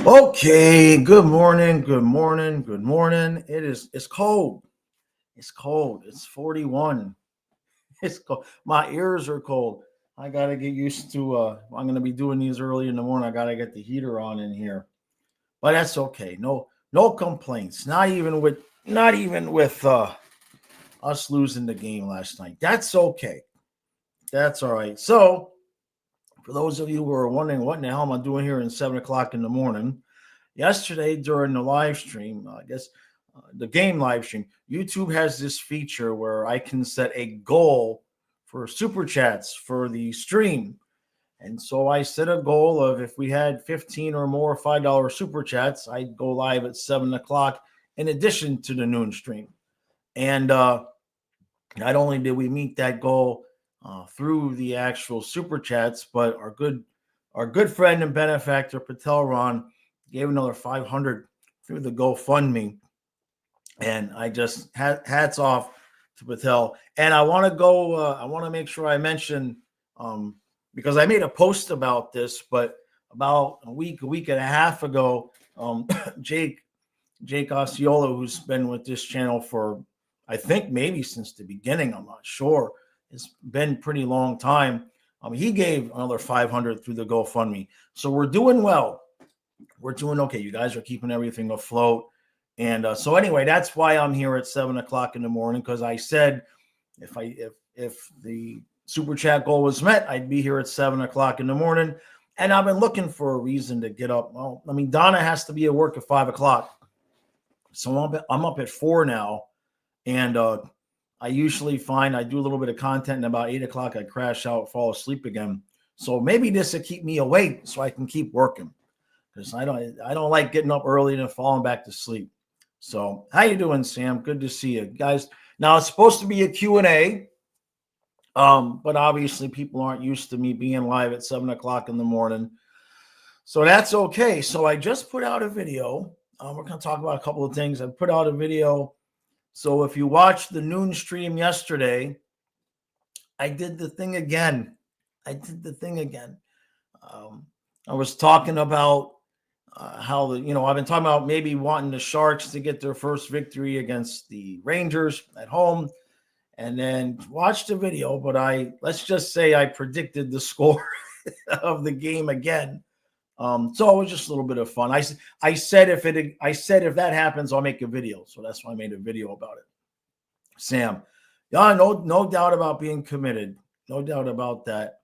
Okay, good morning, good morning, good morning. It's cold. It's cold. It's 41. It's cold. My ears are cold. I gotta get used to I'm gonna be doing these early in the morning. I gotta get the heater on in here. But that's okay. No complaints. Not even with us losing the game last night. That's okay. That's all right. So for those of you who are wondering what in the hell am I doing here in 7 o'clock in the morning, yesterday during the live stream, I guess the game live stream, YouTube has this feature where I can set a goal for super chats for the stream. And so I set a goal of if we had 15 or more $5 super chats, I'd go live at 7 o'clock in addition to the noon stream. And not only did we meet that goal through the actual super chats, but our good friend and benefactor Patel Ron gave another 500 through the GoFundMe, and I just hats off to Patel. And I want to go. I want to make sure I mention because I made a post about this, but about a week and a half ago, Jake Osceola, who's been with this channel for I think maybe since the beginning. I'm not sure. It's been pretty long time. He gave another 500 through the GoFundMe. So we're doing well. We're doing okay. You guys are keeping everything afloat. And so anyway, that's why I'm here at 7 o'clock in the morning, because I said if the super chat goal was met, I'd be here at 7 o'clock in the morning. And I've been looking for a reason to get up. Well, I mean, Donna has to be at work at 5 o'clock. So I'm up at 4 now. And I usually find I do a little bit of content, and about 8 o'clock I crash out, fall asleep again. So maybe this will keep me awake so I can keep working, because I don't like getting up early and falling back to sleep. So how you doing, Sam? Good to see you guys. Now it's supposed to be a Q&A, but obviously people aren't used to me being live at 7 o'clock in the morning. So that's okay. So I just put out a video. We're going to talk about a couple of things. I put out a video. So if you watched the noon stream yesterday, I did the thing again. I was talking about how I've been talking about maybe wanting the Sharks to get their first victory against the Rangers at home, and then watched the video. But let's just say I predicted the score of the game again. So it was just a little bit of fun. I said if that happens, I'll make a video. So that's why I made a video about it. Sam, yeah, no doubt about being committed. No doubt about that.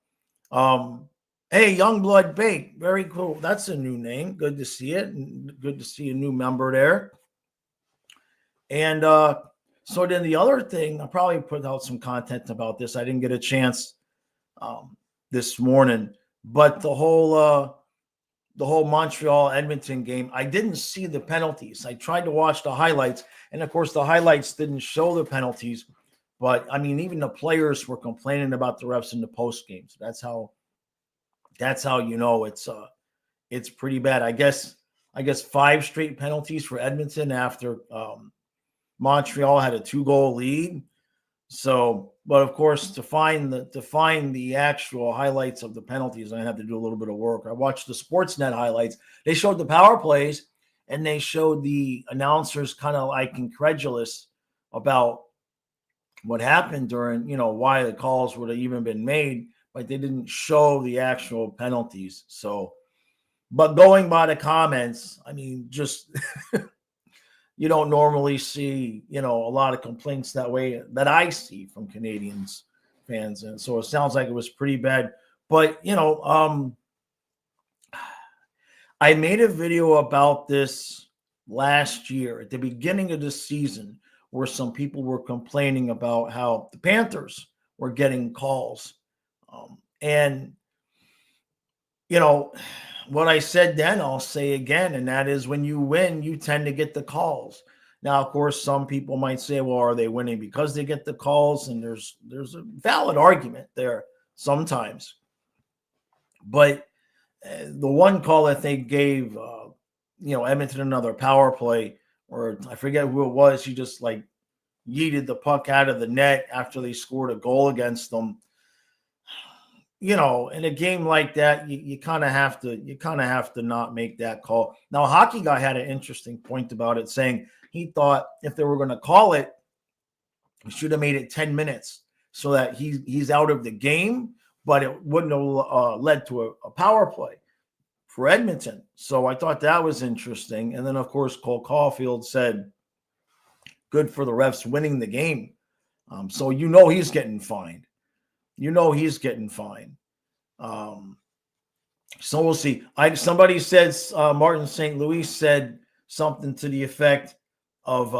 Hey, Youngblood Bake, very cool. That's a new name. Good to see it. Good to see a new member there. And so then the other thing, I'll probably put out some content about this. I didn't get a chance this morning, but the whole Montreal Edmonton game, I didn't see the penalties. I tried to watch the highlights, and of course the highlights didn't show the penalties. But I mean, even the players were complaining about the refs in the post game. So that's how you know it's pretty bad. I guess 5 straight penalties for Edmonton after Montreal had a 2-goal lead. So, but of course, to find the actual highlights of the penalties, I had to do a little bit of work. I watched the Sportsnet highlights. They showed the power plays, and they showed the announcers kind of like incredulous about what happened during, why the calls would have even been made, but they didn't show the actual penalties. So, but going by the comments, I mean, just you don't normally see, a lot of complaints that way that I see from Canadians fans. And so it sounds like it was pretty bad. But, I made a video about this last year at the beginning of the season, where some people were complaining about how the Panthers were getting calls. And, what I said then, I'll say again, and that is when you win, you tend to get the calls. Now, of course, some people might say, well, are they winning because they get the calls? And there's a valid argument there sometimes. But the one call that they gave, Edmonton another power play, or I forget who it was, he just like yeeted the puck out of the net after they scored a goal against them. in a game like that, you kind of have to not make that call. Now, Hockey Guy had an interesting point about it, saying he thought if they were going to call it, he should have made it 10 minutes so that he's out of the game, but it wouldn't have led to a power play for Edmonton. So I thought that was interesting. And then, of course, Cole Caulfield said, good for the refs winning the game. So he's getting fined. He's getting fined. So we'll see. Somebody says Martin St. Louis said something to the effect of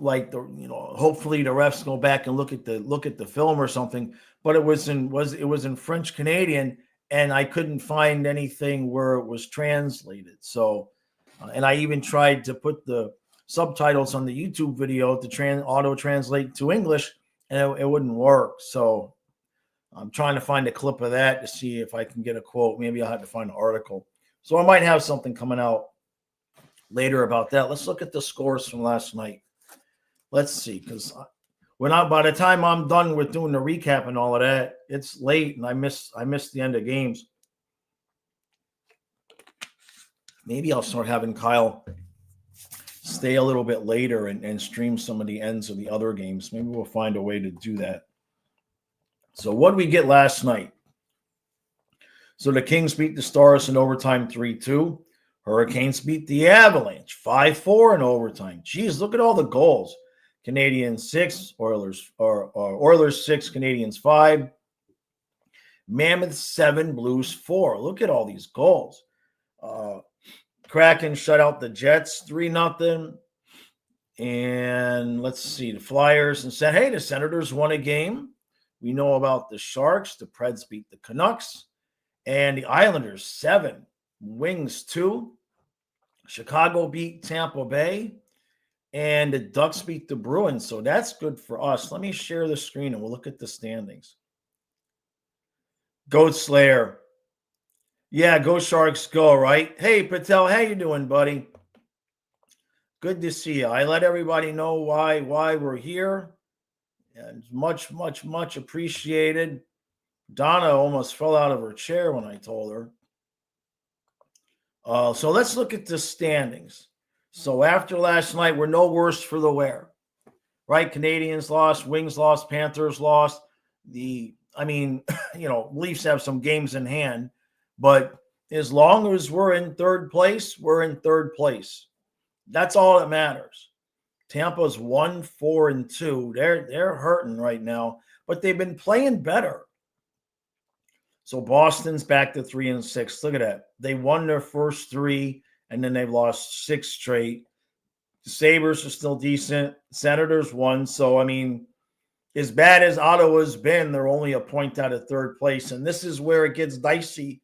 like hopefully the refs go back and look at the film or something. But it was in French Canadian, and I couldn't find anything where it was translated. So, and I even tried to put the subtitles on the YouTube video to auto translate to English, and it wouldn't work. So I'm trying to find a clip of that to see if I can get a quote. Maybe I'll have to find an article. So I might have something coming out later about that. Let's look at the scores from last night. Let's see, because by the time I'm done with doing the recap and all of that, it's late and I miss the end of games. Maybe I'll start having Kyle stay a little bit later and stream some of the ends of the other games. Maybe we'll find a way to do that. So what did we get last night? So the Kings beat the Stars in overtime 3-2. Hurricanes beat the Avalanche 5-4 in overtime. Geez, look at all the goals. Canadiens 6, Oilers 6, Canadiens 5. Mammoth 7, Blues 4. Look at all these goals. Kraken shut out the Jets 3-0. And let's see, the Flyers and said, hey, the Senators won a game. We know about the Sharks. The Preds beat the Canucks. And the Islanders 7, Wings 2. Chicago beat Tampa Bay. And the Ducks beat the Bruins. So that's good for us. Let me share the screen and we'll look at the standings. Goat Slayer. Yeah, go Sharks, go, right? Hey, Patel, how you doing, buddy? Good to see you. I let everybody know why we're here. And much, much, much appreciated. Donna almost fell out of her chair when I told her. So let's look at the standings. So after last night, we're no worse for the wear, right? Canadians lost, Wings lost, Panthers lost. Leafs have some games in hand, but as long as we're in third place, we're in third place. That's all that matters. Tampa's 1-4-2. They're hurting right now, but they've been playing better. So Boston's back to 3-6. Look at that. They won their first 3, and then they've lost 6 straight. The Sabres are still decent. Senators won. So, as bad as Ottawa's been, they're only a point out of third place. And this is where it gets dicey,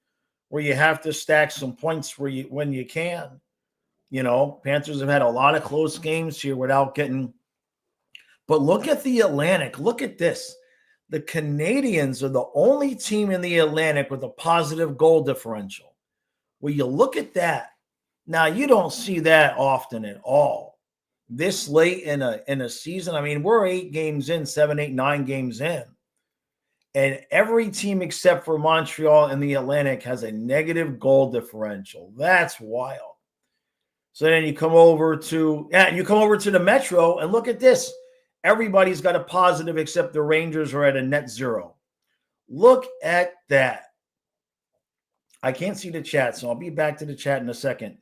where you have to stack some points when you can. Panthers have had a lot of close games here without getting. But look at the Atlantic. Look at this. The Canadians are the only team in the Atlantic with a positive goal differential. Well, you look at that. Now, you don't see that often at all. This late in a season, we're 8 games in, 7, 8, 9 games in. And every team except for Montreal and the Atlantic has a negative goal differential. That's wild. So then you come over to the Metro and look at this. Everybody's got a positive except the Rangers are at a net 0. Look at that. I can't see the chat, so I'll be back to the chat in a second.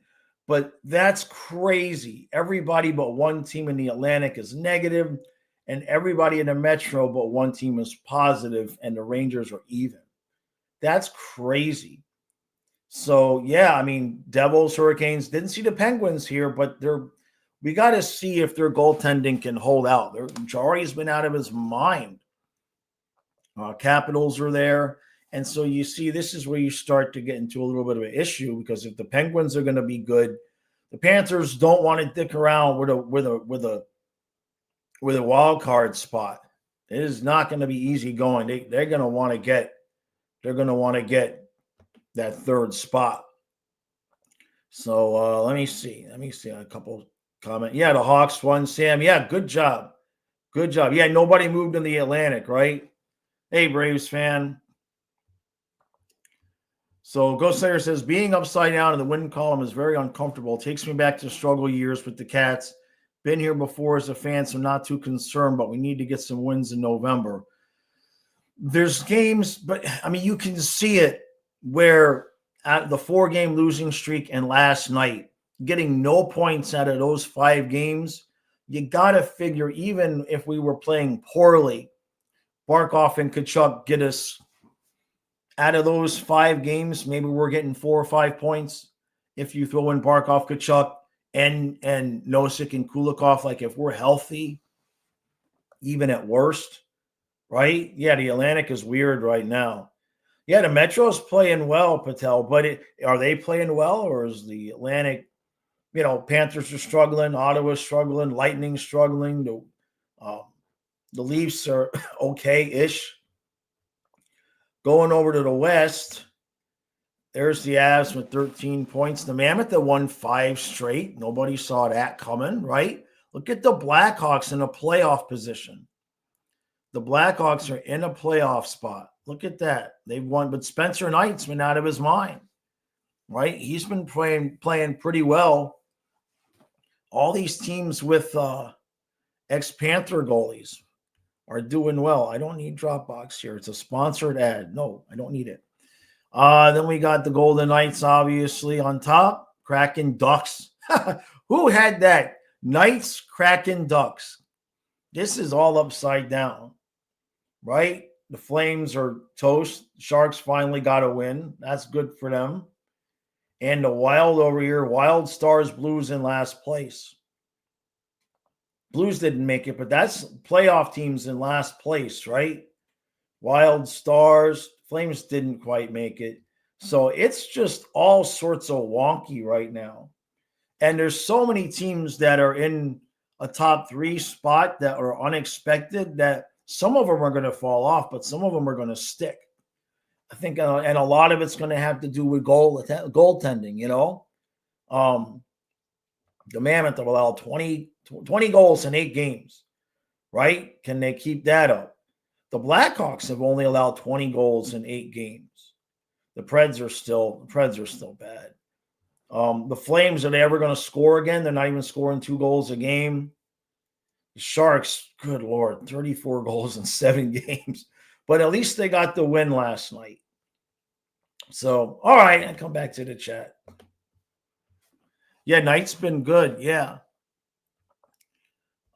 But that's crazy. Everybody but one team in the Atlantic is negative, and everybody in the Metro but one team is positive, and the Rangers are even. That's crazy. So, yeah, Devils, Hurricanes, didn't see the Penguins here, but we got to see if their goaltending can hold out. Jari's been out of his mind. Capitals are there. And so you see, this is where you start to get into a little bit of an issue, because if the Penguins are going to be good, the Panthers don't want to dick around with a wild card spot. It is not going to be easy going. They're going to want to get that third spot. So let me see a couple comments. Yeah, the Hawks won, Sam. Yeah, good job. Yeah, nobody moved in the Atlantic, right? Hey, Braves fan. So Ghost Slayer says, being upside down in the win column is very uncomfortable. It takes me back to struggle years with the Cats. Been here before as a fan, so not too concerned, but we need to get some wins in November. There's games, but I mean, you can see it where at the 4-game losing streak and last night, getting no points out of those 5 games, you got to figure even if we were playing poorly, Barkov and Kachuk get us out of those 5 games. Maybe we're getting 4 or 5 points if you throw in Barkov, Kachuk, and Nosek and Kulikov. Like if we're healthy, even at worst, right? Yeah, the Atlantic is weird right now. Yeah, the Metro's playing well, Patel, but are they playing well, or is the Atlantic, Panthers are struggling, Ottawa's struggling, Lightning struggling, the Leafs are okay-ish. Going over to the West, there's the Avs with 13 points. The Mammoth that won 5 straight. Nobody saw that coming, right? Look at the Blackhawks in a playoff position. The Blackhawks are in a playoff spot. Look at that. They've won, but Spencer Knight's been out of his mind, right? He's been playing pretty well. All these teams with ex-Panther goalies are doing well. I don't need Dropbox here. It's a sponsored ad. No, I don't need it. Then we got the Golden Knights, obviously, on top. Kraken, Ducks. Who had that? Knights, Kraken, Ducks. This is all upside down, right? The Flames are toast. Sharks finally got a win. That's good for them. And the Wild over here, Wild, Stars, Blues in last place. Blues didn't make it, but that's playoff teams in last place, right? Wild, Stars, Flames didn't quite make it. So it's just all sorts of wonky right now. And there's so many teams that are in a top 3 spot that are unexpected that some of them are going to fall off, but some of them are going to stick. I think, and a lot of it's going to have to do with goaltending, The Mammoth have allowed 20 goals in 8 games, right? Can they keep that up? The Blackhawks have only allowed 20 goals in 8 games. The Preds are still bad. The Flames, are they ever going to score again? They're not even scoring 2 goals a game. The Sharks, good Lord, 34 goals in 7 games. But at least they got the win last night. So, all right, I come back to the chat. Yeah, Knight's been good. Yeah.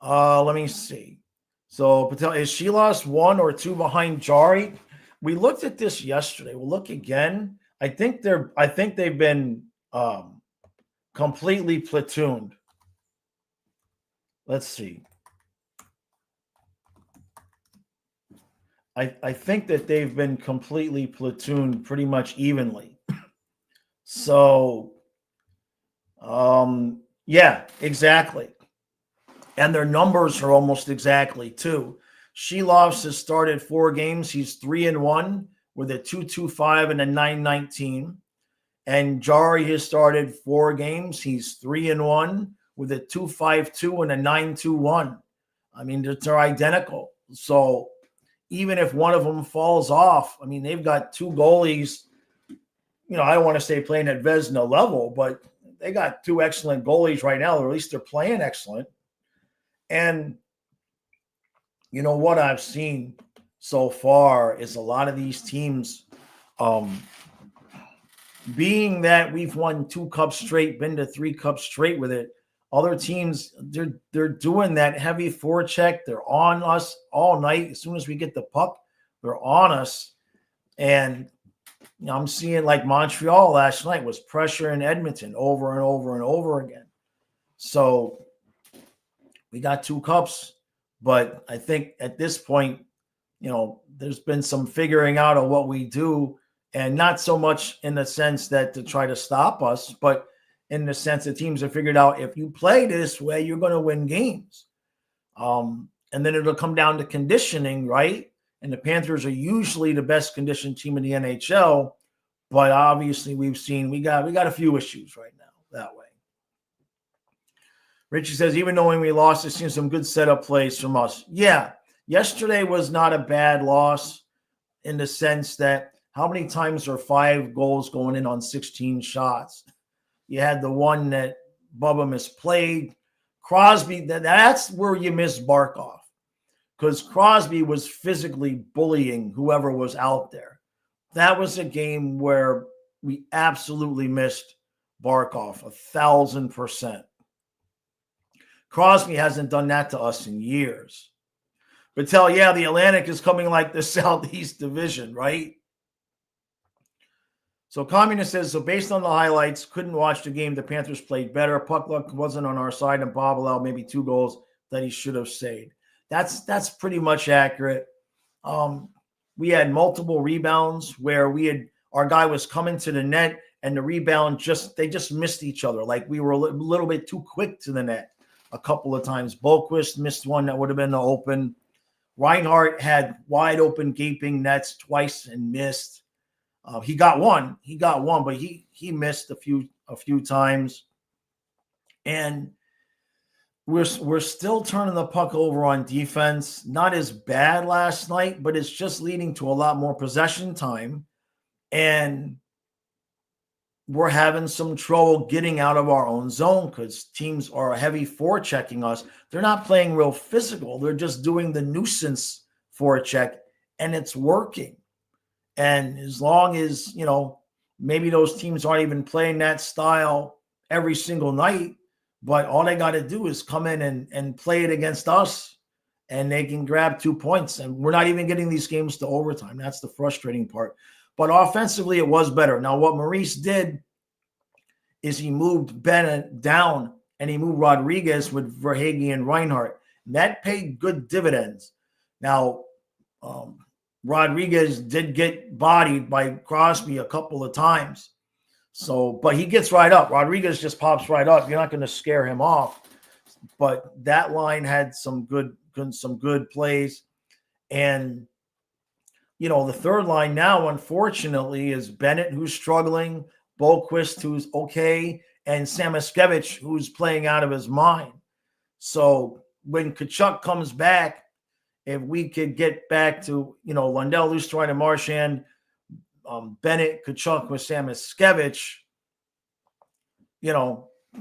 Let me see. So, Patel, is she lost 1 or 2 behind Jari? We looked at this yesterday. We'll look again. I think they've been completely platooned. Let's see. I think that they've been completely platooned pretty much evenly. So, yeah, exactly. And their numbers are almost exactly too. Sheloffs has started 4 games. He's 3-1 with a 2.25 and a 9.19. And Jari has started 4 games. He's 3-1 with a 2.52 and a 9.21. I mean, they're identical. So even if one of them falls off, I mean, they've got 2 goalies. I don't want to say playing at Vezina level, but they got 2 excellent goalies right now, or at least they're playing excellent. And what I've seen so far is a lot of these teams, being that we've won 2 cups straight, been to 3 cups straight with it, other teams, they're doing that heavy forecheck. They're on us all night. As soon as we get the puck, they're on us. And I'm seeing like Montreal last night was pressure in Edmonton over and over and over again. So we got 2 cups, but I think at this point, there's been some figuring out of what we do, and not so much in the sense that to try to stop us, but in the sense that teams have figured out if you play this way, you're going to win games. And then it'll come down to conditioning, right? And the Panthers are usually the best conditioned team in the NHL, but obviously we got a few issues right now that way. Richie says, even knowing we lost, it seems some good setup plays from us. Yeah, yesterday was not a bad loss. in the sense that how many times are 5 goals going in on 16 shots? You had the one that Bubba misplayed. Crosby, that's where you miss Barkov, because Crosby was physically bullying whoever was out there. That was a game where we absolutely missed Barkov 1,000%. Crosby hasn't done that to us in years. But the Atlantic is coming like the Southeast Division, right? So Communist says, so based on the highlights, couldn't watch the game. The Panthers played better. Puck luck wasn't on our side, and Bob allowed maybe 2 goals that he should have saved. That's pretty much accurate. We had multiple rebounds where our guy was coming to the net, and the rebound they just missed each other. Like we were a little bit too quick to the net a couple of times. Boquist missed one that would have been the open. Reinhart had wide open gaping nets twice and missed. He got one, but he missed a few times. And we're still turning the puck over on defense. Not as bad last night, but it's just leading to a lot more possession time. And we're having some trouble getting out of our own zone because teams are heavy forechecking us. They're not playing real physical. They're just doing the nuisance forecheck, and it's working. And as long as, maybe those teams aren't even playing that style every single night, but all they got to do is come in and play it against us, and they can grab 2 points. And we're not even getting these games to overtime. That's the frustrating part. But offensively, it was better. Now, what Maurice did is he moved Bennett down, and he moved Rodriguez with Verhaeghe and Reinhart. And that paid good dividends. Now, Rodriguez did get bodied by Crosby a couple of times. But he gets right up. Rodriguez just pops right up. You're not going to scare him off. But that line had some good plays. And, the third line now, unfortunately, is Bennett, who's struggling, Boquist, who's okay, and Samoskevich, who's playing out of his mind. So when Tkachuk comes back, if we could get back to, Lundell, Lustrine, and Marchand, Bennett, Tkachuk with Samoskevich,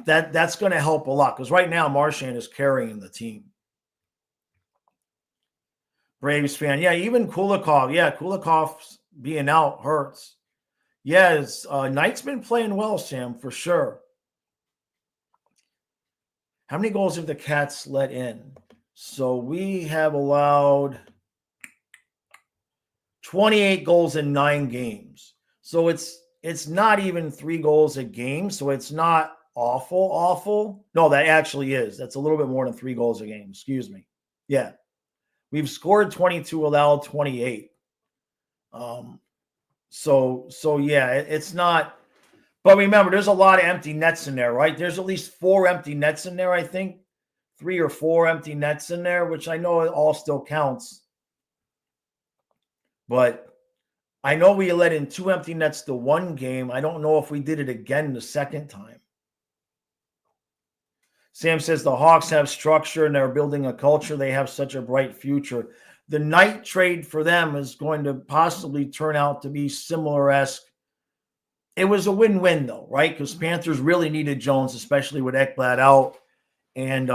that's going to help a lot, because right now Marchand is carrying the team. Braves fan. Yeah, even Kulikov. Yeah, Kulikov's being out hurts. Yes, Knight's been playing well, Sam, for sure. How many goals have the Cats let in? So we have allowed 28 goals in 9 games. So it's not even 3 goals a game. So it's not awful. No, that actually is. That's a little bit more than 3 goals a game. Excuse me. Yeah. We've scored 22, allowed 28. So yeah, it's not. But remember, there's a lot of empty nets in there, right? There's at least 4 empty nets in there, I think. 3 or 4 empty nets in there, which I know it all still counts. But I know we let in 2 empty nets to 1 game. I don't know if we did it again the second time. Sam says the Hawks have structure and they're building a culture. They have such a bright future. The Knight trade for them is going to possibly turn out to be similar-esque. It was a win-win, though, right? Because Panthers really needed Jones, especially with Ekblad out. And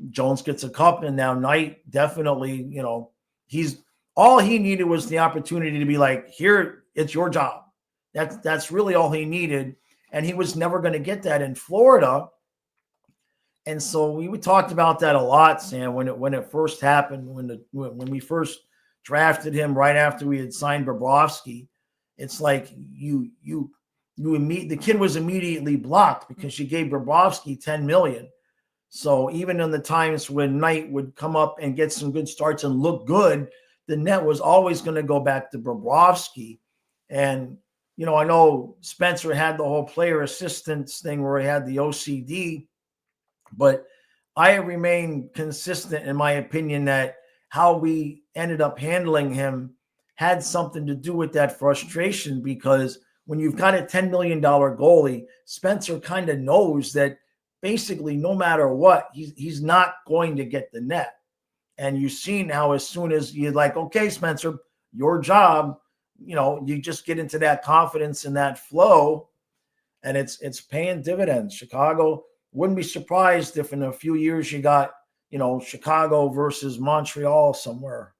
Jones gets a cup, and now Knight definitely, all he needed was the opportunity to be like, here, it's your job. That's really all he needed. And he was never going to get that in Florida. And so we talked about that a lot, Sam, when it first happened, when we first drafted him right after we had signed Bobrovsky. It's like the kid was immediately blocked because you gave Bobrovsky $10 million. So even in the times when Knight would come up and get some good starts and look good, the net was always going to go back to Bobrovsky. And, I know Spencer had the whole player assistance thing where he had the OCD, but I remain consistent in my opinion that how we ended up handling him had something to do with that frustration, because when you've got a $10 million goalie, Spencer kind of knows that basically no matter what, he's not going to get the net. And you've seen how as soon as you're like, okay, Spencer, your job, you just get into that confidence and that flow, and it's paying dividends. Chicago, wouldn't be surprised if in a few years you got, Chicago versus Montreal somewhere.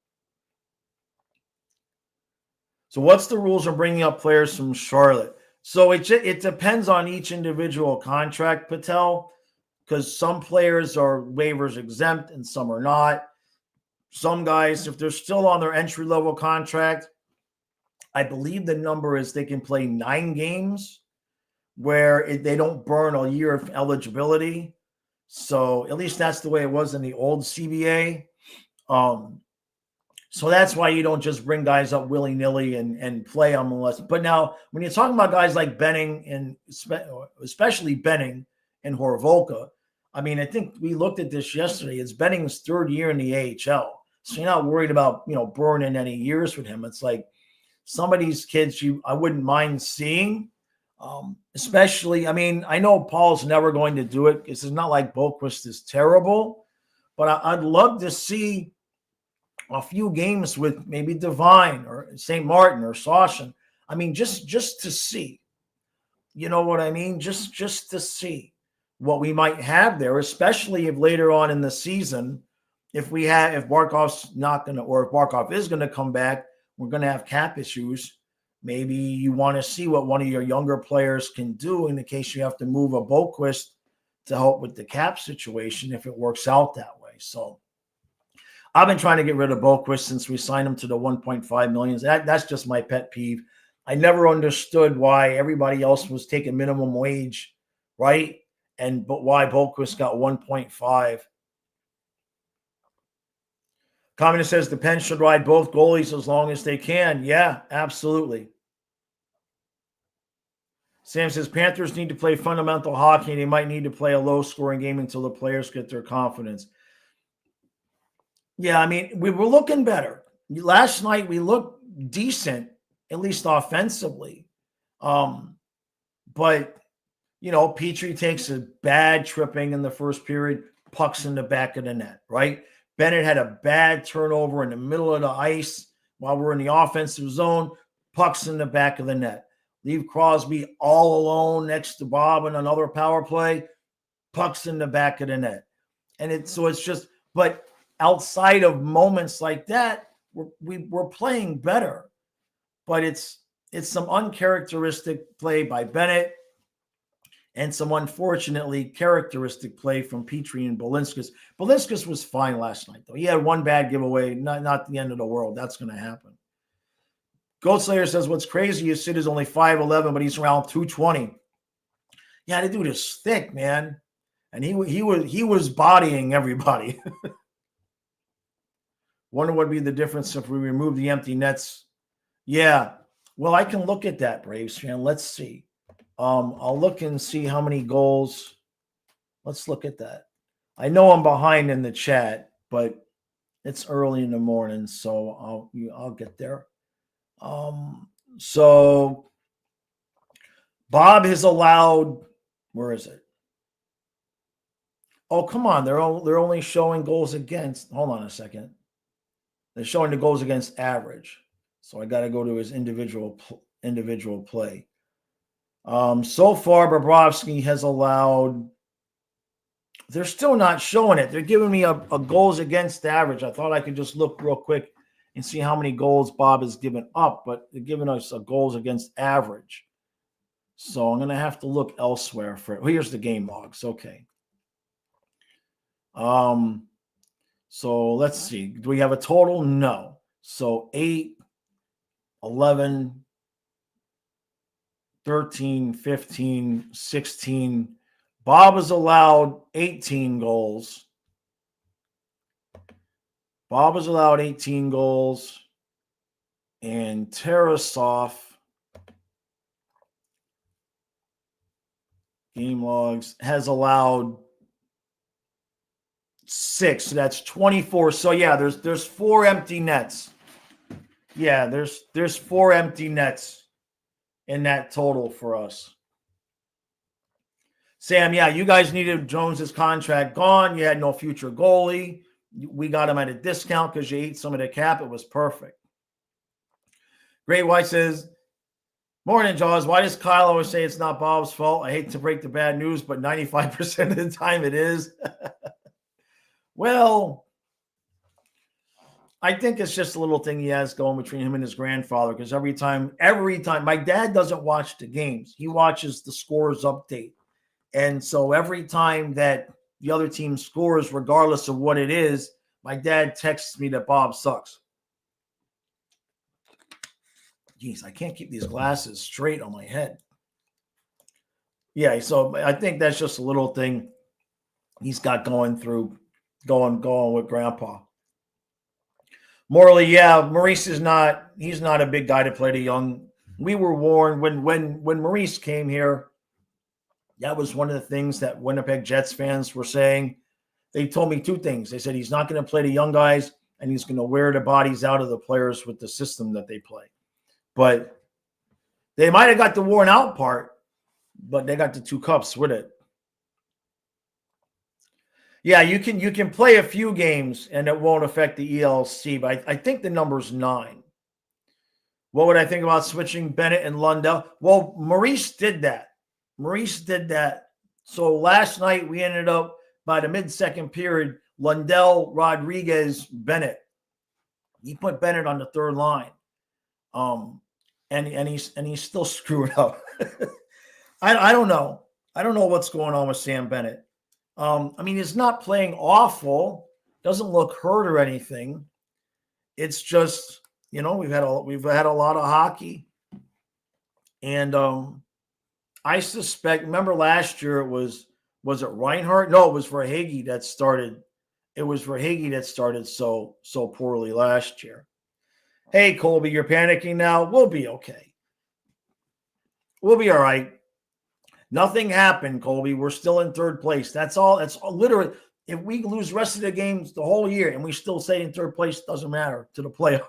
So what's the rules on bringing up players from Charlotte? So it depends on each individual contract, Patel, because some players are waivers exempt and some are not. Some guys, if they're still on their entry-level contract, I believe the number is they can play 9 games where they don't burn a year of eligibility. So at least that's the way it was in the old CBA. So that's why you don't just bring guys up willy-nilly and play them unless. But now, when you're talking about guys like Benning and especially Benning and Horvolka, I mean, I think we looked at this yesterday. It's Benning's 3rd year in the AHL. So you're not worried about, burning any years with him. It's like some of these kids I wouldn't mind seeing, especially, I mean, I know Paul's never going to do it because it's not like Boquist is terrible, but I'd love to see a few games with maybe Devine or St. Martin or Sawshin. I mean, just to see, you know what I mean? Just to see what we might have there, especially if later on in the season, if Barkov's not going to, or if Barkov is going to come back, we're going to have cap issues. Maybe you want to see what one of your younger players can do in the case you have to move a Boquist to help with the cap situation if it works out that way. So I've been trying to get rid of Boquist since we signed him to the $1.5 million. That's just my pet peeve. I never understood why everybody else was taking minimum wage, right? But why Boquist got 1.5. Communist says the Pens should ride both goalies as long as they can. Yeah, absolutely. Sam says Panthers need to play fundamental hockey and they might need to play a low-scoring game until the players get their confidence. Yeah, I mean, we were looking better. Last night we looked decent, at least offensively. But, Petrie takes a bad tripping in the first period, pucks in the back of the net, right? Bennett had a bad turnover in the middle of the ice while we're in the offensive zone, pucks in the back of the net. Leave Crosby all alone next to Bob in another power play, pucks in the back of the net. And it's just, but outside of moments like that, we're playing better. But it's some uncharacteristic play by Bennett and some unfortunately characteristic play from Petrie and Belinskas. Belinskas was fine last night, though. He had one bad giveaway, not the end of the world. That's going to happen. Goatslayer says, what's crazy is Sid is only 5'11", but he's around 220. Yeah, the dude is thick, man. And he was bodying everybody. Wonder what would be the difference if we remove the empty nets. Yeah. Well, I can look at that, Braves fan. Let's see. I'll look and see how many goals. Let's look at that. I know I'm behind in the chat, but it's early in the morning, so I'll get there. So Bob has allowed, where is it? Oh, come on. They're only showing goals against. Hold on a second. They're showing the goals against average. So I got to go to his individual play. So far, Bobrovsky has allowed. They're still not showing it. They're giving me a goals against average. I thought I could just look real quick and see how many goals Bob has given up, but they're giving us a goals against average. So I'm going to have to look elsewhere for it. Here's the game logs. Okay. So let's see. Do we have a total? No. So 8, 11, 13, 15, 16. Bob has allowed 18 goals. Bob has allowed 18 goals. And Tarasov, game logs, has allowed 6. So that's 24. So yeah, there's 4 empty nets. Yeah, there's 4 empty nets in that total for us. Sam, yeah, you guys needed Jones's contract gone. You had no future goalie. We got him at a discount because you ate some of the cap. It was perfect. Great White says, morning, Jaws. Why does Kyle always say it's not Bob's fault? I hate to break the bad news, but 95% of the time it is. Well, I think it's just a little thing he has going between him and his grandfather, because every time, my dad doesn't watch the games. He watches the scores update. And so every time that the other team scores, regardless of what it is, my dad texts me that Bob sucks. Jeez, I can't keep these glasses straight on my head. Yeah, so I think that's just a little thing he's got going with Grandpa. Morley, yeah, Maurice he's not a big guy to play the young. We were warned when Maurice came here. That was one of the things that Winnipeg Jets fans were saying. They told me two things. They said he's not going to play the young guys, and he's going to wear the bodies out of the players with the system that they play. But they might have got the worn out part, but they got the 2 cups with it. Yeah, you can play a few games and it won't affect the ELC, but I think the number's 9. What would I think about switching Bennett and Lundell? Well, Maurice did that. So last night we ended up, by the mid-second period, Lundell, Rodriguez, Bennett. He put Bennett on the third line. And he's still screwed up. I don't know. I don't know what's going on with Sam Bennett. I mean, he's not playing awful. Doesn't look hurt or anything. It's just, we've had a lot of hockey, and I suspect. Remember last year it was it Reinhardt? No, it was Verhaeghe that started. It was Verhaeghe that started so poorly last year. Hey, Colby, you're panicking now. We'll be okay. We'll be all right. Nothing happened, Colby. We're still in third place. That's all. That's literally, if we lose the rest of the games the whole year and we still stay in third place, it doesn't matter to the playoff.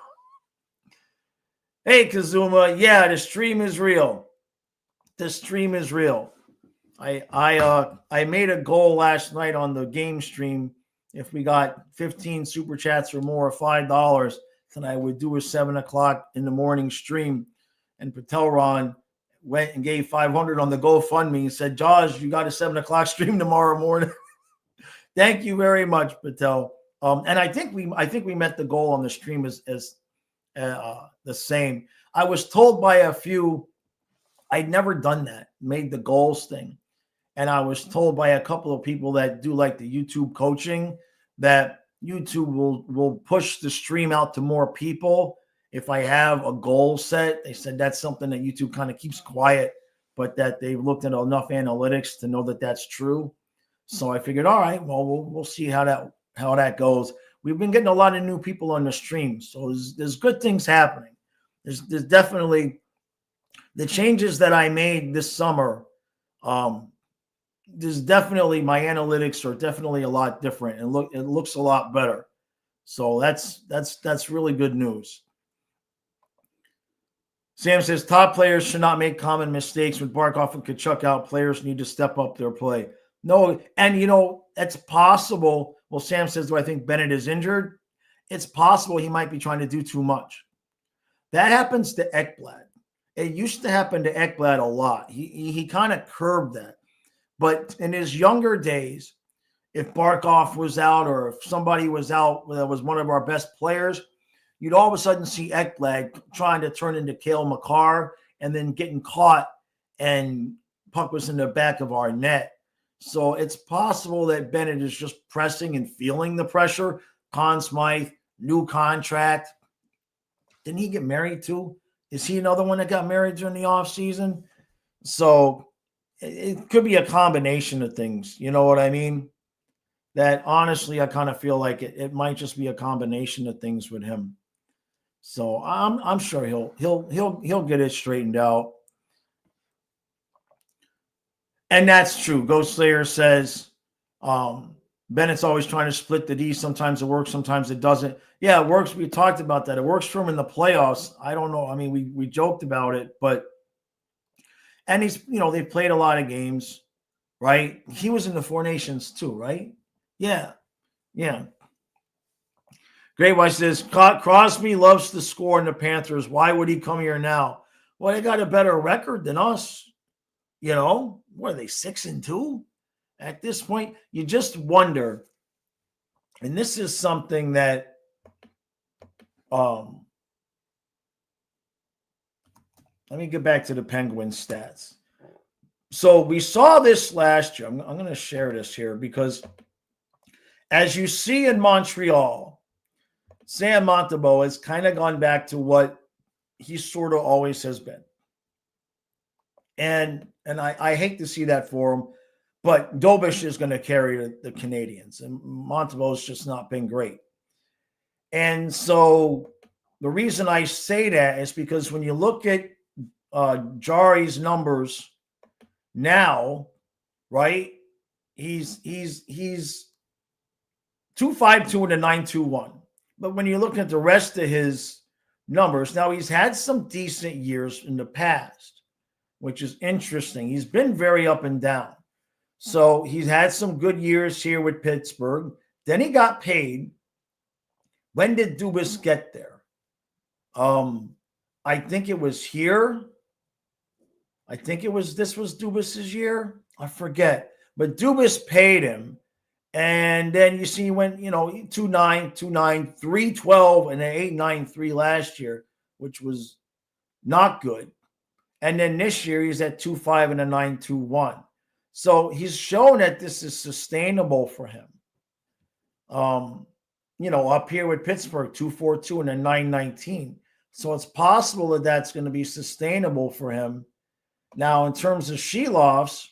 Hey, Kazuma. Yeah, the stream is real. The stream is real. I made a goal last night on the game stream. If we got 15 super chats or more, $5, then I would do a 7:00 in the morning stream. And Patelron went and gave 500 on the GoFundMe and said, Josh, you got a 7:00 stream tomorrow morning. Thank you very much, Patel. And I think we met the goal on the stream as the same. I was told by a few, I'd never done that, made the goals thing. And I was told by a couple of people that do like the YouTube coaching that YouTube will push the stream out to more people if I have a goal set. They said that's something that YouTube kind of keeps quiet, but that they've looked at enough analytics to know that that's true. So I figured, all right, well, we'll see how that goes. We've been getting a lot of new people on the stream, so there's good things happening. There's definitely the changes that I made this summer. There's definitely, my analytics are definitely a lot different, and it looks a lot better. So that's really good news. Sam says top players should not make common mistakes. With Barkov and Kachuk out, players need to step up their play. No, and that's possible. Well, Sam says, do I think Bennett is injured? It's possible he might be trying to do too much. That happens to Ekblad. It used to happen to Ekblad a lot. He kind of curbed that. But in his younger days, if Barkov was out or if somebody was out that was one of our best players, you'd all of a sudden see Ekblad trying to turn into Cale Makar and then getting caught, and puck was in the back of our net. So it's possible that Bennett is just pressing and feeling the pressure. Conn Smythe, new contract. Didn't he get married too? Is he another one that got married during the offseason? So it could be a combination of things. You know what I mean? That honestly, I kind of feel like it might just be a combination of things with him. So I'm sure he'll get it straightened out. And that's true. Ghost Slayer says Bennett's always trying to split the D. Sometimes it works, sometimes it doesn't. Yeah, it works. We talked about that. It works for him in the playoffs. I don't know. I mean, we joked about it, but and they've played a lot of games, right? He was in the Four Nations too, right? Yeah. Great White says, Crosby loves to score in the Panthers. Why would he come here now? Well, they got a better record than us. You know, what are they, 6-2? At this point, you just wonder. And this is something that let me get back to the Penguins stats. So we saw this last year. I'm going to share this here because as you see in Montreal, Sam Montembeault has kind of gone back to what he sort of always has been. And I hate to see that for him, but Dobish is going to carry the Canadians, and Montembeault's just not been great. And so the reason I say that is because when you look at Jari's numbers now, right, he's 2.52 and a 9.21. But when you look at the rest of his numbers, now he's had some decent years in the past, which is interesting. He's been very up and down. So he's had some good years here with Pittsburgh. Then he got paid. When did Dubas get there? I think it was here. This was Dubas's year. I forget. But Dubas paid him. And then you see he went, 2.9, 2.9, 3.12, and then 8.93 last year, which was not good. And then this year he's at 2.5 and a 9.21. So he's shown that this is sustainable for him. Up here with Pittsburgh, 2.42 and a 9.19. So it's possible that that's going to be sustainable for him. Now, in terms of Sheloff's,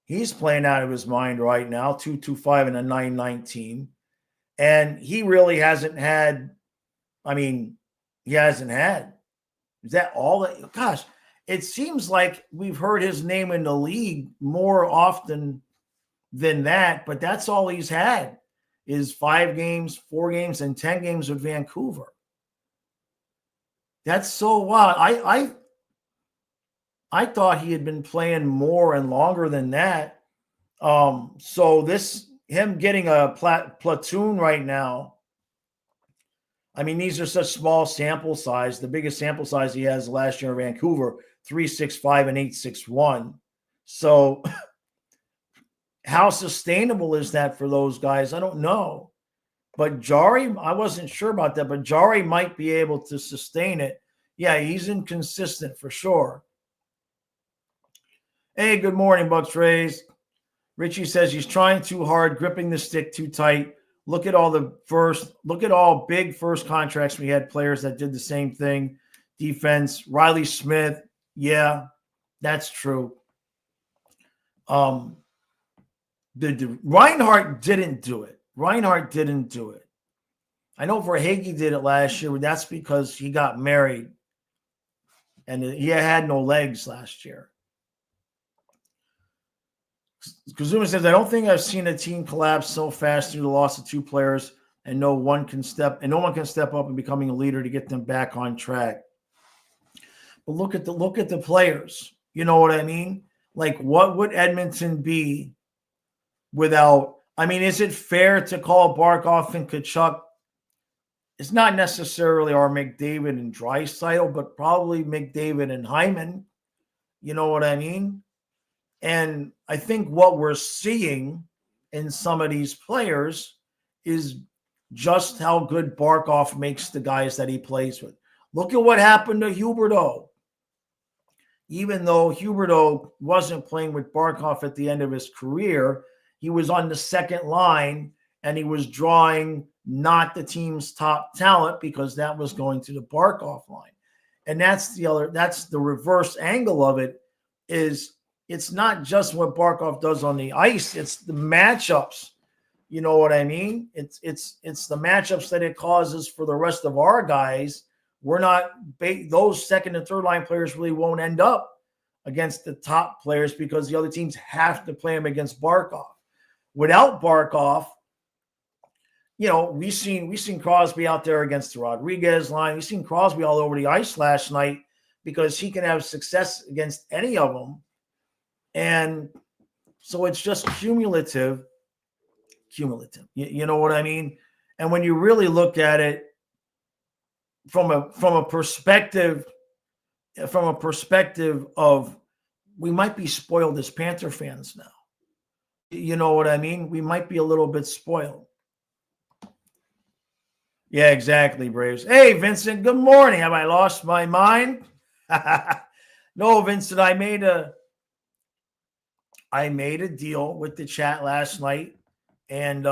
he's playing out of his mind right now, 2.25 and a 9.19. And he really hasn't had, is that all that? Gosh, it seems like we've heard his name in the league more often than that, but that's all he's had is 5 games, 4 games, and 10 games with Vancouver. That's so wild. I thought he had been playing more and longer than that. So him getting a platoon right now, these are such small sample size. The biggest sample size he has last year in Vancouver, 3.65 and 8.61. So how sustainable is that for those guys? I don't know. But Jari, I wasn't sure about that, but Jari might be able to sustain it. Yeah, he's inconsistent for sure. Hey, good morning, Bucks Rays. Richie says he's trying too hard, gripping the stick too tight. Look at all big first contracts. We had players that did the same thing. Defense, Riley Smith. Yeah, that's true. Reinhart didn't do it. I know Verhaeghe did it last year, but that's because he got married and he had no legs last year. Kazuma says, I don't think I've seen a team collapse so fast through the loss of 2 players and no one can step up and becoming a leader to get them back on track. But look at the players. You know what I mean? Like, what would Edmonton be without? Is it fair to call Barkov and Tkachuk? It's not necessarily our McDavid and Draisaitl, but probably McDavid and Hyman. You know what I mean? And I think what we're seeing in some of these players is just how good Barkov makes the guys that he plays with. Look at what happened to Huberdeau. Even though Huberdeau wasn't playing with Barkov at the end of his career, he was on the second line and he was drawing not the team's top talent because that was going to the Barkov line. And that's the reverse angle of it is it's not just what Barkov does on the ice, it's the matchups. You know what I mean? It's the matchups that it causes for the rest of our guys. We're not those second and third line players really won't end up against the top players because the other teams have to play them against Barkov. Without Barkov, we've seen Crosby out there against the Rodriguez line. We've seen Crosby all over the ice last night because he can have success against any of them. And so it's just cumulative. You know what I mean? And when you really look at it from a perspective of, we might be spoiled as Panther fans now. You know what I mean? We might be a little bit spoiled. Yeah, exactly, Braves. Hey, Vincent, good morning. Have I lost my mind? No, Vincent, I made a deal with the chat last night, and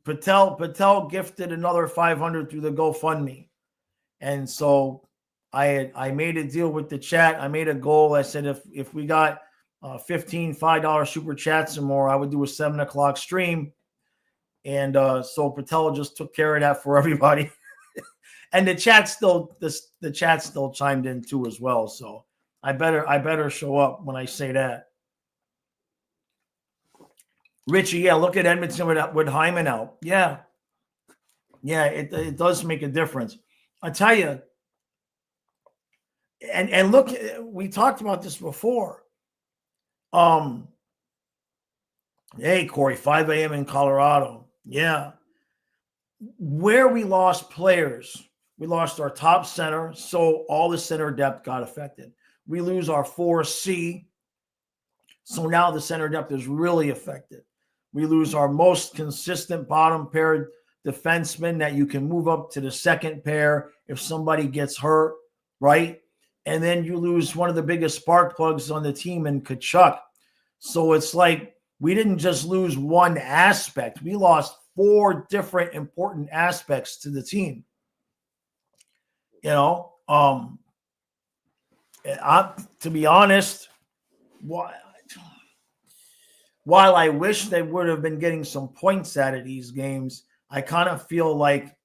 Patel gifted another 500 through the GoFundMe. And so I made a deal with the chat. I made a goal. I said if we got 15 $5 super chats or more, I would do a 7 o'clock stream. And so Patel just took care of that for everybody. And the chat still chimed in too as well. So I better show up when I say that. Richie, yeah, look at Edmonton with Hyman out. Yeah, it does make a difference. I tell you, and look, we talked about this before. Hey, Corey, 5 a.m. in Colorado. Yeah. Where we lost players, we lost our top center, so all the center depth got affected. We lose our 4C, so now the center depth is really affected. We lose our most consistent bottom pair defenseman that you can move up to the second pair if somebody gets hurt, right? And then you lose one of the biggest spark plugs on the team in Tkachuk. So it's like we didn't just lose one aspect. We lost 4 different important aspects to the team. You know, to be honest, while I wish they would have been getting some points out of these games, I kind of feel like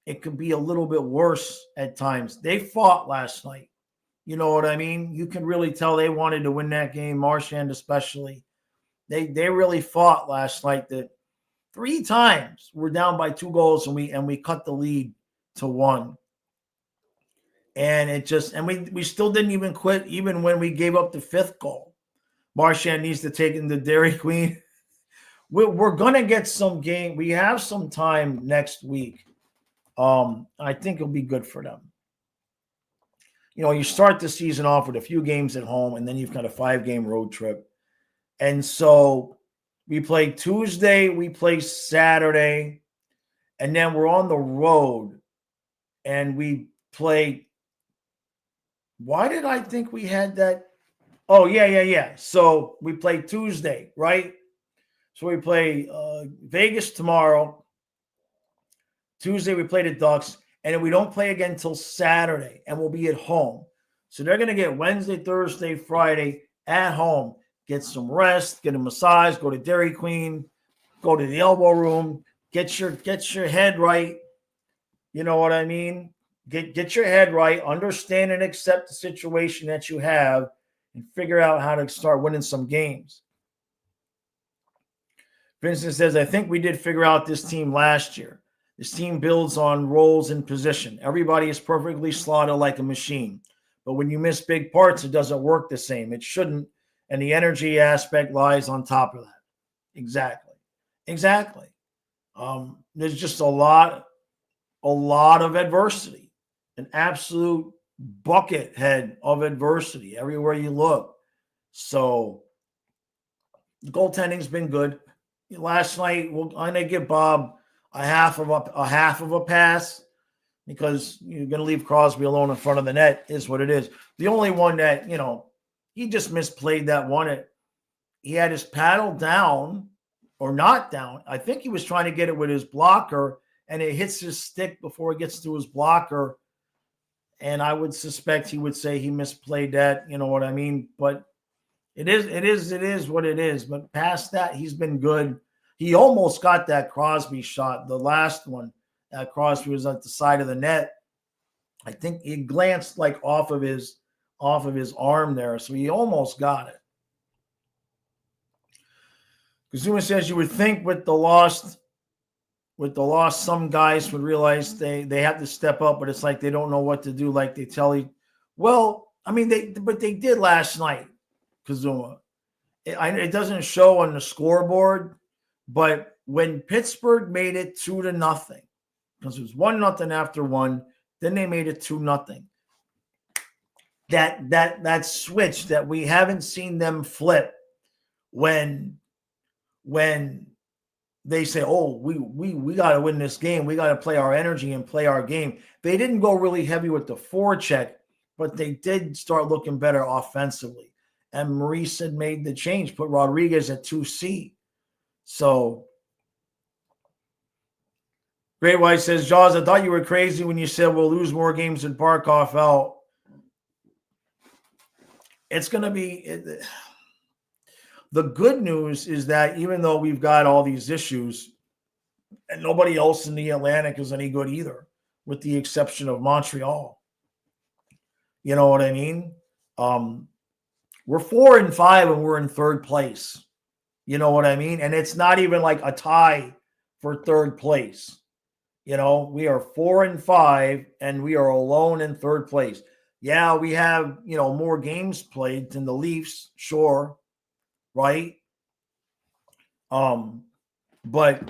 it could be a little bit worse at times. They fought last night. You know what I mean? You can really tell they wanted to win that game, Marchand especially. They really fought last night. That 3 times we're down by 2 goals and we cut the lead to 1. And it just, and we still didn't even quit even when we gave up the 5th goal. Marchand needs to take in the Dairy Queen. We're going to get some game. We have some time next week. I think it'll be good for them. You know, you start the season off with a few games at home, and then you've got a 5-game road trip. And so we play Tuesday, we play Saturday, and then we're on the road, and we play. Why did I think we had that? Oh, yeah. So we play Tuesday, right? So we play Vegas tomorrow. Tuesday we play the Ducks, and then we don't play again until Saturday, and we'll be at home. So they're going to get Wednesday, Thursday, Friday at home, get some rest, get a massage, go to Dairy Queen, go to the elbow room, get your head right. You know what I mean? Get your head right, understand and accept the situation that you have, and figure out how to start winning some games. Vincent says, I think we did figure out this team last year. This team builds on roles and position. Everybody is perfectly slotted like a machine. But when you miss big parts, it doesn't work the same. It shouldn't. And the energy aspect lies on top of that. Exactly. There's just a lot of adversity. An absolute bucket head of adversity everywhere you look. So the goaltending's been good. Last night, I'm going to give Bob a half of a pass because you're going to leave Crosby alone in front of the net is what it is. The only one that, you know, he just misplayed that one. He had his paddle down or not down. I think he was trying to get it with his blocker, and it hits his stick before it gets to his blocker. And I would suspect he would say he misplayed that. You know what I mean? But it is what it is. But past that, he's been good. He almost got that Crosby shot, the last one. That Crosby was at the side of the net. I think he glanced like off of his arm there, so he almost got it. Kazuma says you would think with the loss, some guys would realize they have to step up, but it's like they don't know what to do. Like they tell you, well, I mean, they did last night, Kazuma. It doesn't show on the scoreboard, but when Pittsburgh made it 2-0, because it was 1-0 after one, then they made it 2-0. That switch that we haven't seen them flip when they say, oh, we got to win this game. We got to play our energy and play our game. They didn't go really heavy with the forecheck, but they did start looking better offensively. And Maurice had made the change, put Rodriguez at 2C. So Great White says, Jaws, I thought you were crazy when you said we'll lose more games than Barkov out. It's going to be the good news is that even though we've got all these issues, and nobody else in the Atlantic is any good either, with the exception of Montreal. You know what I mean? We're 4-5 and we're in third place. You know what I mean? And it's not even like a tie for third place. You know, we are 4-5 and we are alone in third place. Yeah, we have, more games played than the Leafs, sure, right? But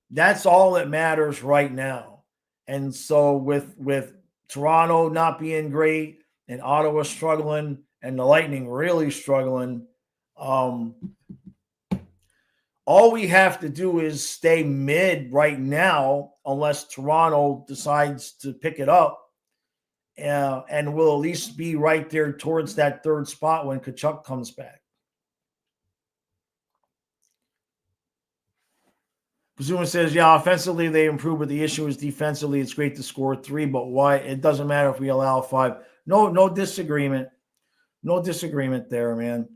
that's all that matters right now. And so with Toronto not being great and Ottawa struggling and the Lightning really struggling, all we have to do is stay mid right now, unless Toronto decides to pick it up. And we'll at least be right there towards that third spot when Tkachuk comes back. Kazuma says, yeah, offensively they improved, but the issue is defensively it's great to score 3, but why? It doesn't matter if we allow 5. No disagreement. No disagreement there, man.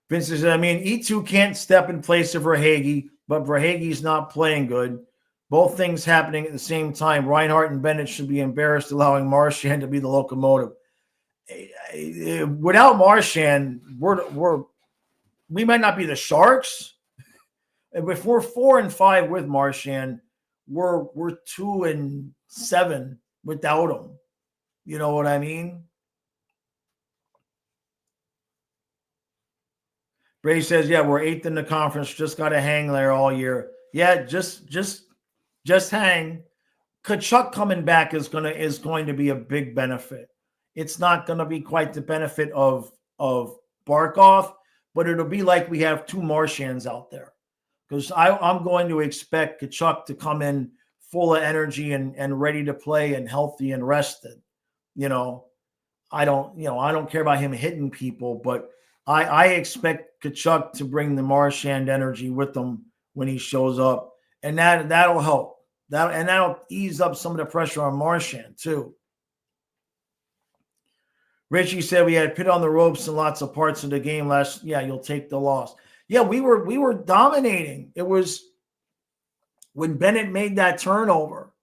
Vince says, E2 can't step in place of Verhaeghe, but Verhaeghe's not playing good. Both things happening at the same time. Reinhart and Bennett should be embarrassed allowing Marchand to be the locomotive. Without Marchand, we might not be the Sharks. If we're 4-5 with Marchand, we're 2-7 without him. You know what I mean? Brady says, yeah, we're 8th in the conference. Just got to hang there all year. Yeah, just hang. Tkachuk coming back is going to be a big benefit. It's not going to be quite the benefit of Barkov, but it'll be like we have 2 Marchands out there. Because I'm going to expect Tkachuk to come in full of energy and ready to play and healthy and rested. I don't care about him hitting people, but I expect Tkachuk to bring the Marchand energy with him when he shows up, and that'll help. That'll ease up some of the pressure on Marchand too. Richie said we had Pitt on the ropes in lots of parts of the game last. Yeah, you'll take the loss. Yeah, we were dominating. It was when Bennett made that turnover.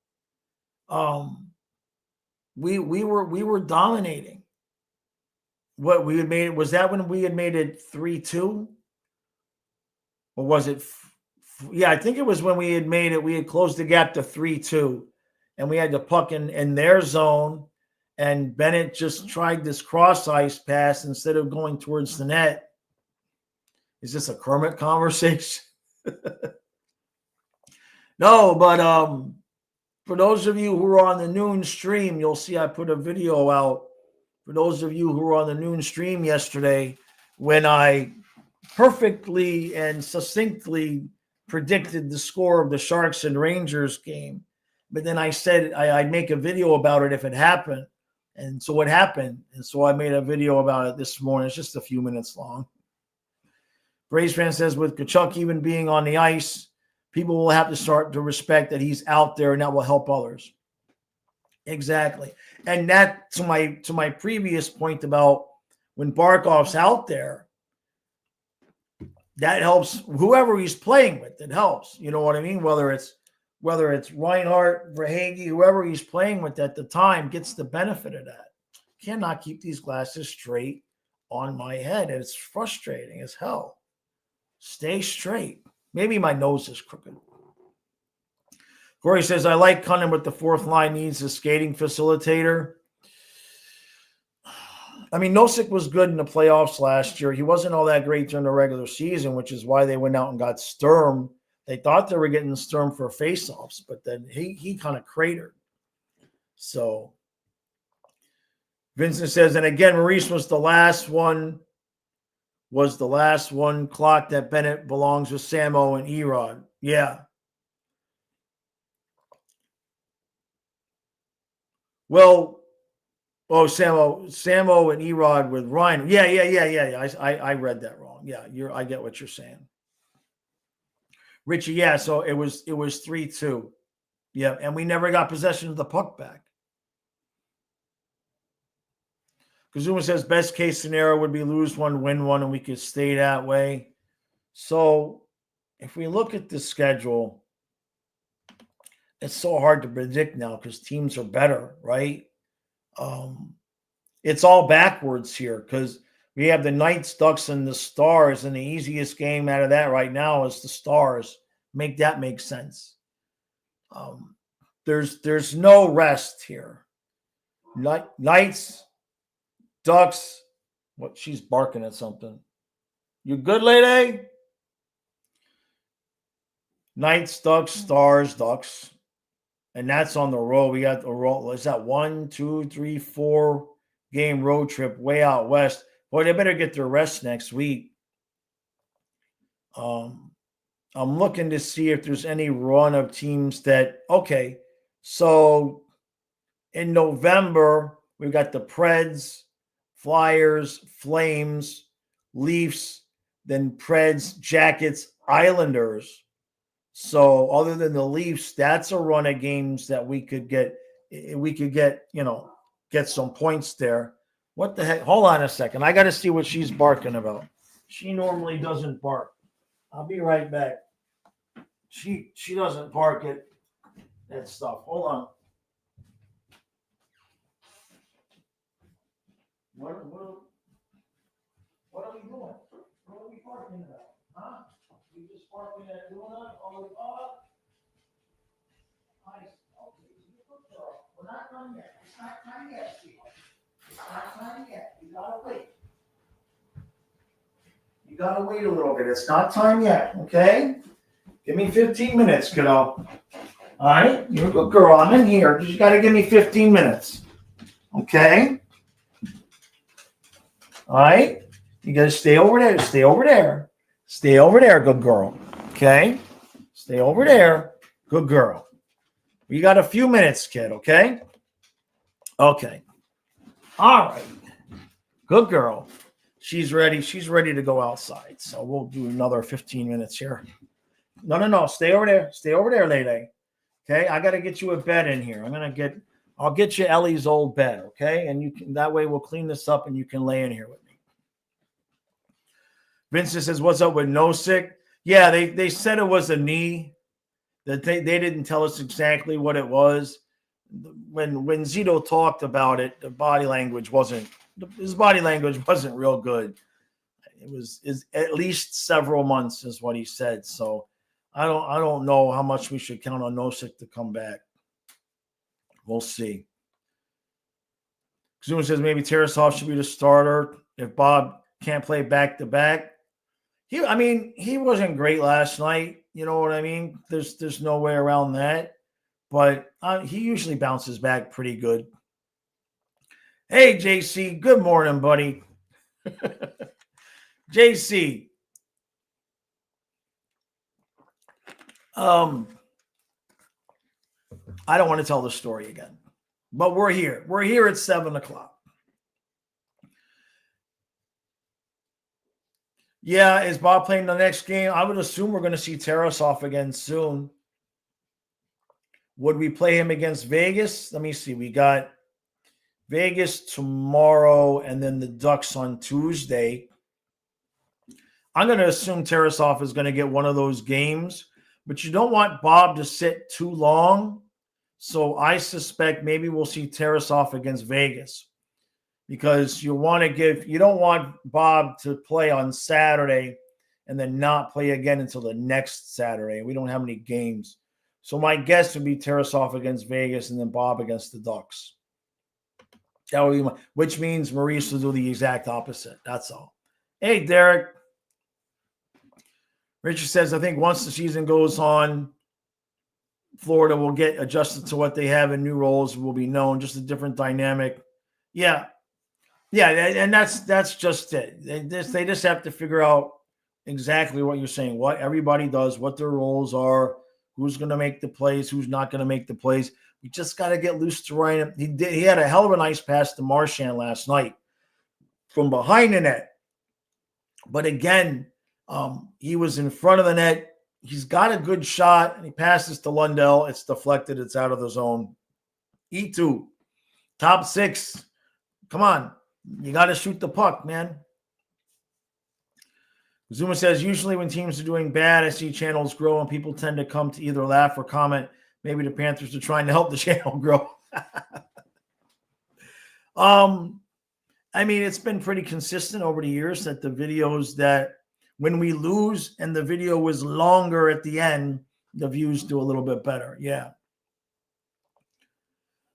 We were dominating. What we had made, was that when we had made it 3-2? Or was it? Yeah, I think it was when we had made it. We had closed the gap to 3-2, and we had the puck in their zone, and Bennett just tried this cross ice pass instead of going towards the net. Is this a Kermit conversation? No, but for those of you who are on the noon stream, you'll see I put a video out. For those of you who were on the noon stream yesterday, when I perfectly and succinctly predicted the score of the Sharks and Rangers game, but then I said I'd make a video about it if it happened. And so it happened. And so I made a video about it this morning. It's just a few minutes long. Braves fan says, with Tkachuk even being on the ice, people will have to start to respect that he's out there, and that will help others. Exactly. And that, to my previous point about when Barkov's out there, that helps whoever he's playing with. It helps. You know what I mean? Whether it's Reinhart, Verhaeghe, whoever he's playing with at the time gets the benefit of that. Cannot keep these glasses straight on my head. It's frustrating as hell. Stay straight. Maybe my nose is crooked. Corey says, I like Cunningham, but the fourth line needs a skating facilitator. Nosek was good in the playoffs last year. He wasn't all that great during the regular season, which is why they went out and got Sturm They thought they were getting Sturm for faceoffs, but then he kind of cratered. So Vincent says, and again, Maurice was the last one clock that Bennett belongs with Samo and Erod. Yeah. Well, Samo and Erod with Ryan. Yeah. I read that wrong. Yeah, I get what you're saying. Richie, yeah, so it was 3-2. Yeah, and we never got possession of the puck back. Kazuma says best case scenario would be lose one, win one, and we could stay that way. So if we look at the schedule, it's so hard to predict now because teams are better, right? It's all backwards here because we have the Knights, Ducks, and the Stars, and the easiest game out of that right now is the Stars. Make that make sense. There's no rest here. Knights, Ducks. What? She's barking at something. You good, lady? Knights, Ducks, Stars, Ducks. And that's on the road. We got the road. Is that 1, 2, 3, 4 game road trip way out west? Boy, they better get their rest next week. I'm looking to see if there's any run of teams that, okay, so in November, we've got the Preds, Flyers, Flames, Leafs, then Preds, Jackets, Islanders. So other than the Leafs, that's a run of games that we could get, get some points there. What the heck? Hold on a second. I got to see what she's barking about. She normally doesn't bark. I'll be right back. She doesn't bark at that stuff. Hold on. What are we doing? What are we barking about? Huh? You just barking at doing that? Nice. Okay, good girl. We're not done yet. It's not time yet, sweetheart. It's not time yet. You gotta wait. You gotta wait a little bit. It's not time yet, okay? Give me 15 minutes, kiddo. All right? You're a good girl. I'm in here. You gotta give me 15 minutes. Okay? All right? You gotta stay over there. Stay over there. Stay over there, good girl. Okay? Stay over there. Good girl. You got a few minutes, kid, okay? Okay. All right. Good girl. She's ready. She's ready to go outside. So we'll do another 15 minutes here. No. Stay over there. Stay over there, lady. Okay? I got to get you a bed in here. I'll get you Ellie's old bed, okay? And you can, that way we'll clean this up and you can lay in here with me. Vincent says, what's up with Nosek? Yeah, they said it was a knee. That they didn't tell us exactly what it was. When Zito talked about it, his body language wasn't real good. It was at least several months is what he said. So I don't know how much we should count on Nosek to come back. We'll see. Zuma says maybe Tarasov should be the starter if Bob can't play back to back. He wasn't great last night. You know what I mean? There's no way around that. But he usually bounces back pretty good. Hey, JC. Good morning, buddy. JC. I don't want to tell the story again. But we're here. We're here at 7:00. Yeah, is Bob playing the next game? I would assume we're going to see Tarasov again soon. Would we play him against Vegas? Let me see. We got Vegas tomorrow and then the Ducks on Tuesday. I'm going to assume Tarasov is going to get one of those games, but you don't want Bob to sit too long. So I suspect maybe we'll see Tarasov against Vegas. Because you don't want Bob to play on Saturday and then not play again until the next Saturday. We don't have any games. So my guess would be Tarasov against Vegas and then Bob against the Ducks. That would be which means Maurice will do the exact opposite. That's all. Hey, Derek. Richard says, I think once the season goes on, Florida will get adjusted to what they have in new roles will be known, just a different dynamic. Yeah. Yeah, and that's just it. They just have to figure out exactly what you're saying, what everybody does, what their roles are, who's going to make the plays, who's not going to make the plays. We just got to get loose to Ryan. He had a hell of a nice pass to Marchand last night from behind the net. But again, he was in front of the net. He's got a good shot, and he passes to Lundell. It's deflected. It's out of the zone. E2, top 6. Come on. You got to shoot the puck, man. Zuma says, usually when teams are doing bad, I see channels grow and people tend to come to either laugh or comment. Maybe the Panthers are trying to help the channel grow. I mean, it's been pretty consistent over the years that the videos that when we lose and the video was longer at the end, the views do a little bit better. Yeah.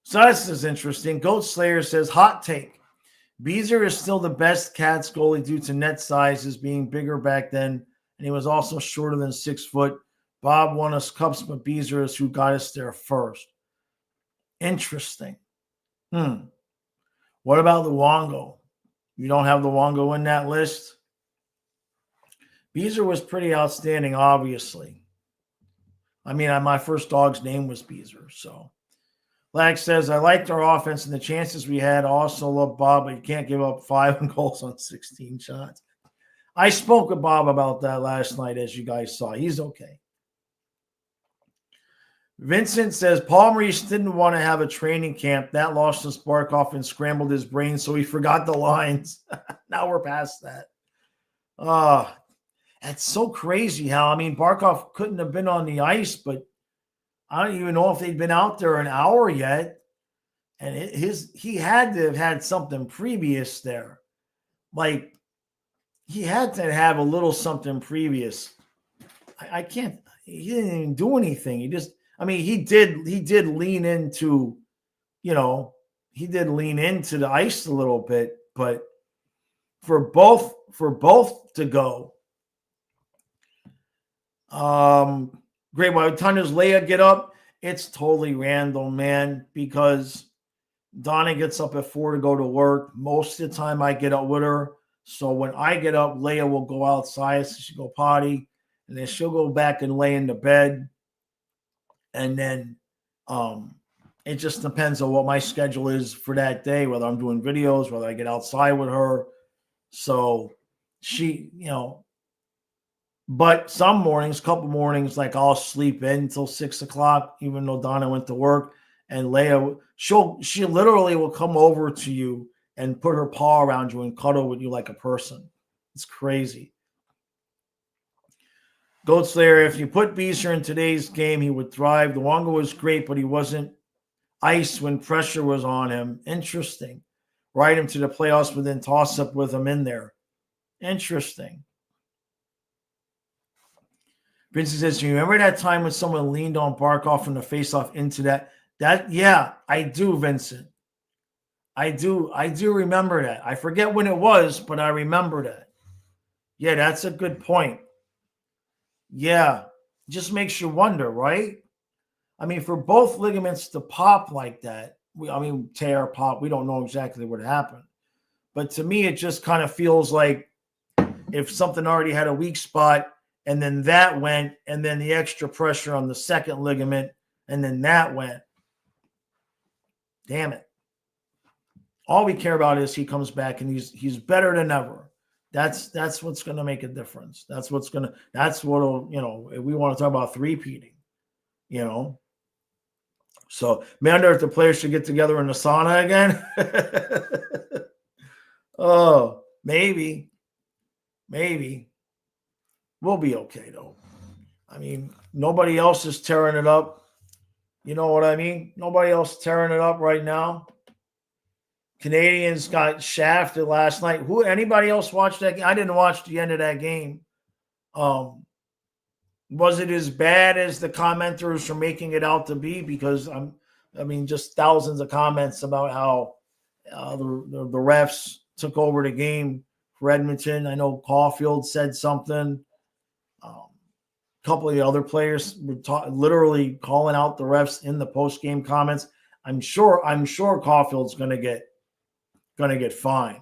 So this is interesting. Goat Slayer says, hot take. Beezer is still the best Cats goalie due to net sizes being bigger back then, and he was also shorter than 6 foot. Bob won us cups, but Beezer is who got us there first. Interesting. What about Luongo? You don't have Luongo in that list? Beezer was pretty outstanding, obviously. I mean, my first dog's name was Beezer, so. Lag says, I liked our offense and the chances we had. I also love Bob, but you can't give up 5 goals on 16 shots. I spoke with Bob about that last night, as you guys saw. He's okay. Vincent says, Paul Maurice didn't want to have a training camp. That lost us Barkov and scrambled his brain, so he forgot the lines. Now we're past that. That's so crazy how, I mean, Barkov couldn't have been on the ice, but I don't even know if they'd been out there an hour yet. And he had to have had something previous there. Like, he had to have a little something previous. I can't, he didn't even do anything. He just, I mean, he did lean into, he did lean into the ice a little bit, but for both to go, great. By the time does Leia get up? It's totally random, man, because Donna gets up at 4 to go to work. Most of the time I get up with her. So when I get up, Leia will go outside. So she'll go potty, and then she'll go back and lay in the bed. And then it just depends on what my schedule is for that day, whether I'm doing videos, whether I get outside with her. So she, but some mornings, couple mornings, like I'll sleep in until 6 o'clock, even though Donna went to work. And Leia, she literally will come over to you and put her paw around you and cuddle with you like a person. It's crazy. Goat Slayer, if you put Beezer in today's game, he would thrive. The Luongo was great, but he wasn't ice when pressure was on him. Interesting. Ride him to the playoffs, but then toss up with him in there. Interesting. Vincent says, do you remember that time when someone leaned on Barkov from the faceoff into that? Yeah, I do, Vincent. I do remember that. I forget when it was, but I remember that. Yeah, that's a good point. Yeah, just makes you wonder, right? I mean, for both ligaments to pop like that, tear, pop, we don't know exactly what happened. But to me, it just kind of feels like if something already had a weak spot, and then that went, and then the extra pressure on the second ligament, and then that went. Damn it. All we care about is he comes back and he's better than ever. That's what's going to make a difference. That's what'll, if we want to talk about three-peating, So, Mander, if the players should get together in the sauna again. Oh, maybe. We'll be okay, though. I mean, nobody else is tearing it up. You know what I mean? Nobody else tearing it up right now. Canadians got shafted last night. Anybody else watch that game? I didn't watch the end of that game. Was it as bad as the commenters are making it out to be? Because just thousands of comments about how the refs took over the game for Edmonton. I know Caulfield said something. couple of the other players were literally calling out the refs in the post-game comments. I'm sure Caulfield's going to get fined.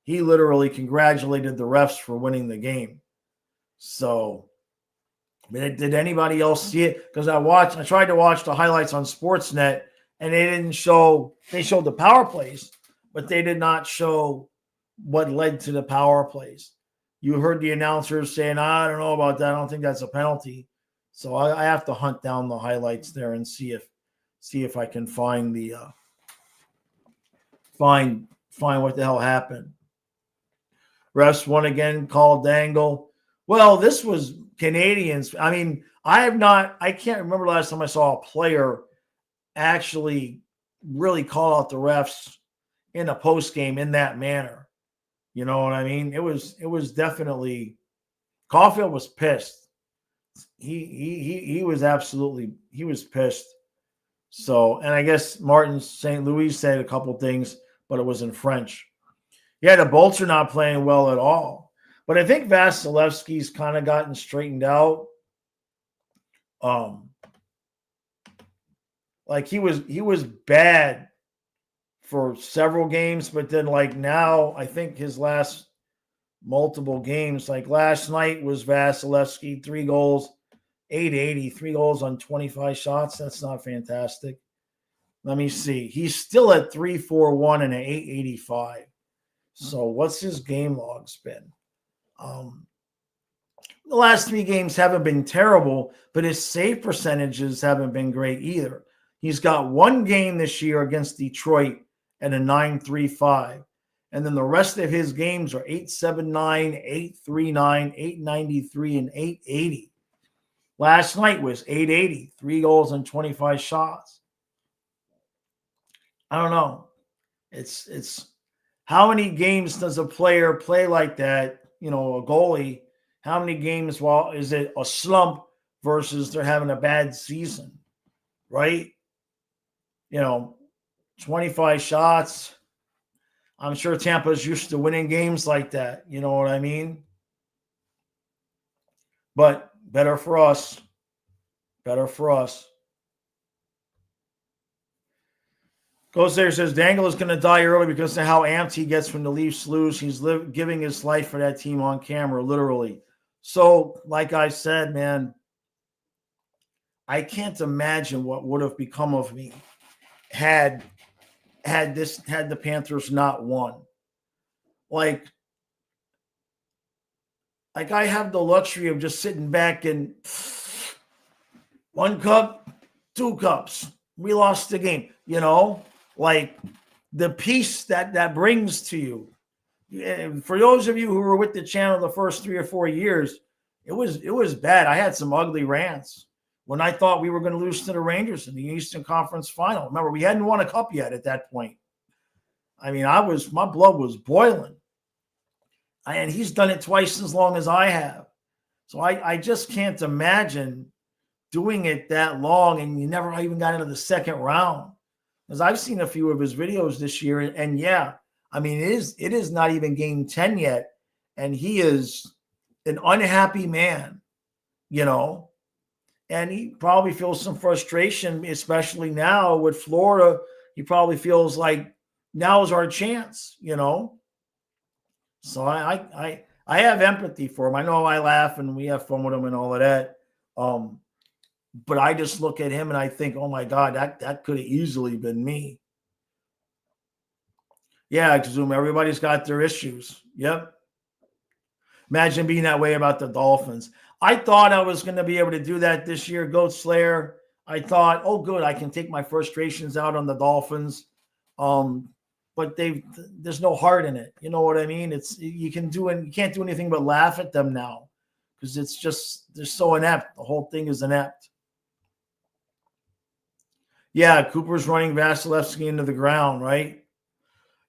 He literally congratulated the refs for winning the game. So, did anybody else see it? Because I tried to watch the highlights on Sportsnet, and they didn't show. They showed the power plays, but they did not show what led to the power plays. You heard the announcers saying, "I don't know about that. I don't think that's a penalty." So I have to hunt down the highlights there and see if I can find the find what the hell happened. Refs won again, called dangle. Well, this was Canadians. I mean, I can't remember last time I saw a player actually really call out the refs in a post game in that manner. You know what I mean? It was definitely, Caulfield was pissed. He was pissed. So, and I guess Martin St. Louis said a couple things, but it was in French. Yeah, the Bolts are not playing well at all. But I think Vasilevsky's kind of gotten straightened out. Like he was bad for several games, but then like now, I think his last multiple games, like last night was Vasilevsky, 3 goals, 880, 3 goals on 25 shots. That's not fantastic. Let me see. He's still at 341 and an 885. So what's his game logs been? The last 3 games haven't been terrible, but his save percentages haven't been great either. He's got 1 game this year against Detroit at a 935. And then the rest of his games are 879, 839, 893, and 880. Last night was 880, 3 goals and 25 shots. I don't know. It's how many games does a player play like that? You know, a goalie, how many games is it a slump versus they're having a bad season, right? 25 shots. I'm sure Tampa's used to winning games like that. You know what I mean? But better for us. Better for us. Goes there, says Dangle is going to die early because of how amped he gets when the Leafs lose. He's giving his life for that team on camera, literally. So, like I said, man, I can't imagine what would have become of me had the Panthers not won. Like I have the luxury of just sitting back and 1 cup, 2 cups. We lost the game, like the peace that brings to you. And for those of you who were with the channel the first 3 or 4 years, it was bad. I had some ugly rants when I thought we were going to lose to the Rangers in the Eastern Conference Final. Remember, we hadn't won a cup yet at that point. I mean, my blood was boiling. And he's done it twice as long as I have. So I just can't imagine doing it that long and you never even got into the second round. Because I've seen a few of his videos this year, and yeah, I mean, it is not even game 10 yet, and he is an unhappy man, and he probably feels some frustration, especially now with Florida. He probably feels like now is our chance, So I have empathy for him. I know I laugh and we have fun with him and all of that. But I just look at him and I think, oh my God, that could have easily been me. Yeah, I presume everybody's got their issues. Yep. Imagine being that way about the Dolphins. I thought I was going to be able to do that this year, Goat Slayer. I thought, oh, good, I can take my frustrations out on the Dolphins. But there's no heart in it. You know what I mean? You can't do anything but laugh at them now because it's just they're so inept. The whole thing is inept. Yeah, Cooper's running Vasilevsky into the ground, right?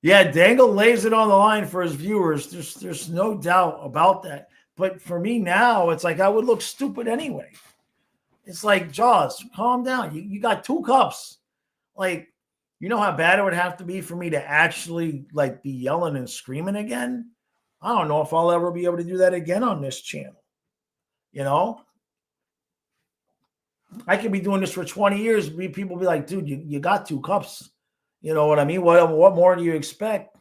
Yeah, Dangle lays it on the line for his viewers. There's no doubt about that. But for me now, it's like I would look stupid anyway. It's like, Jaws, calm down. You got 2 cups. Like, you know how bad it would have to be for me to actually like be yelling and screaming again? I don't know if I'll ever be able to do that again on this channel. I could be doing this for 20 years. People be like, dude, you got 2 cups. You know what I mean? What more do you expect?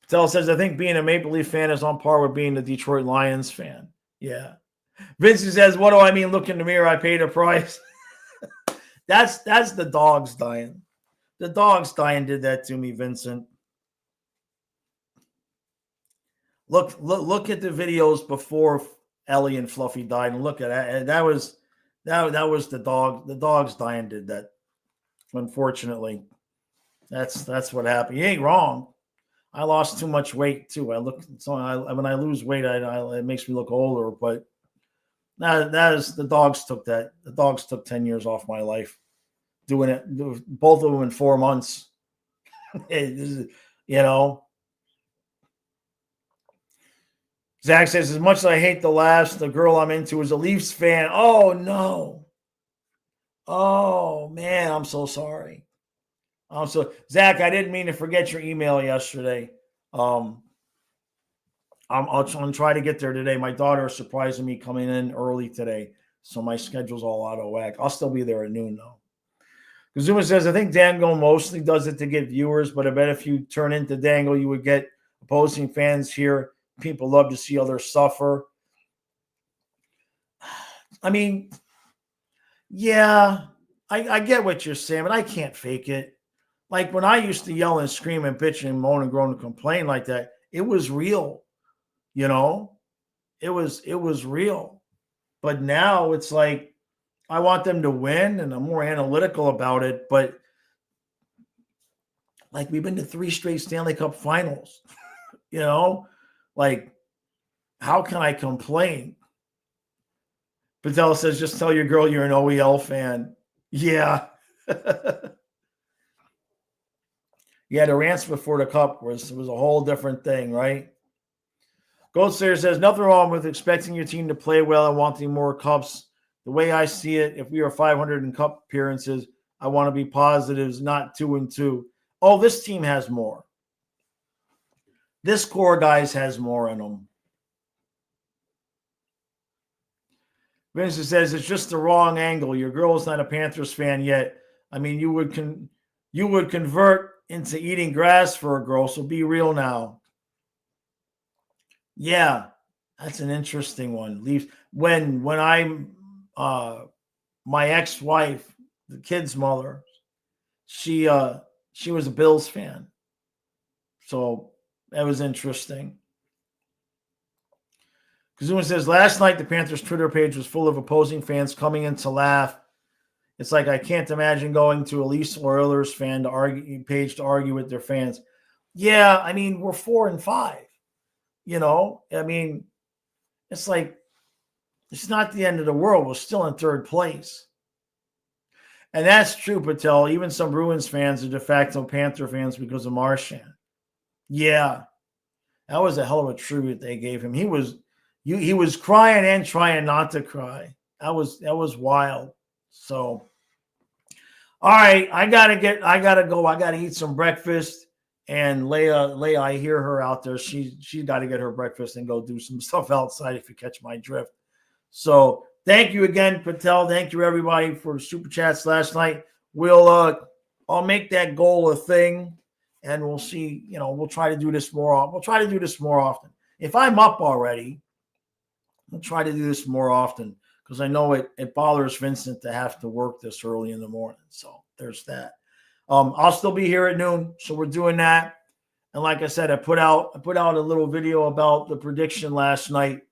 Patel says, I think being a Maple Leaf fan is on par with being a Detroit Lions fan. Yeah. Vincent says, what do I mean? Look in the mirror. I paid a price. That's the dogs dying. The dogs dying did that to me, Vincent. Look at the videos before Ellie and Fluffy died, and look at that. That was the dog. The dogs dying did that. Unfortunately, that's what happened. You ain't wrong. I lost too much weight too. When I lose weight, it makes me look older. But that is the dogs took that. The dogs took 10 years off my life, doing it. Both of them in 4 months. Zach says, as much as I hate the laughs, the girl I'm into is a Leafs fan. Oh, no. Oh, man, I'm so sorry. Zach, I didn't mean to forget your email yesterday. I'll try to get there today. My daughter is surprising me coming in early today, so my schedule's all out of whack. I'll still be there at noon, though. Kazuma says, I think Dangle mostly does it to get viewers, but I bet if you turn into Dangle, you would get opposing fans here. People love to see others suffer. I mean, yeah, I get what you're saying, but I can't fake it. Like when I used to yell and scream and bitch and moan and groan and complain like that, it was real, It was real. But now it's like I want them to win, and I'm more analytical about it. But like we've been to 3 straight Stanley Cup finals, Like, how can I complain? Patel says, just tell your girl you're an OEL fan. Yeah. Yeah, the rants before the cup was a whole different thing, right? Goldslayer says, nothing wrong with expecting your team to play well and wanting more cups. The way I see it, if we are 500 in cup appearances, I want to be positives, not 2-2. Oh, this team has more. This core guys has more in them. Vincent says it's just the wrong angle. Your girl's not a Panthers fan yet. I mean, you would convert into eating grass for a girl. So be real now. Yeah, that's an interesting one. Leaves when I'm my ex-wife, the kid's mother, she was a Bills fan. So that was interesting. Kazuma says, last night the Panthers Twitter page was full of opposing fans coming in to laugh. It's like I can't imagine going to a Leafs or Oilers fan to argue with their fans. Yeah, I mean, we're 4-5. I mean, it's like it's not the end of the world. We're still in 3rd place. And that's true, Patel. Even some Bruins fans are de facto Panther fans because of Marchand. Yeah, that was a hell of a tribute they gave him. He was crying and trying not to cry. That was wild. So, all right, I gotta go. I gotta eat some breakfast. And Leia, I hear her out there. She's got to get her breakfast and go do some stuff outside. If you catch my drift. So, thank you again, Patel. Thank you everybody for super chats last night. I'll make that goal a thing, and we'll see. We'll try to do this more. We'll try to do this more often. If I'm up already, we'll try to do this more often because I know it bothers Vincent to have to work this early in the morning. So there's that. I'll still be here at noon, so we're doing that. And like I said, I put out a little video about the prediction last night.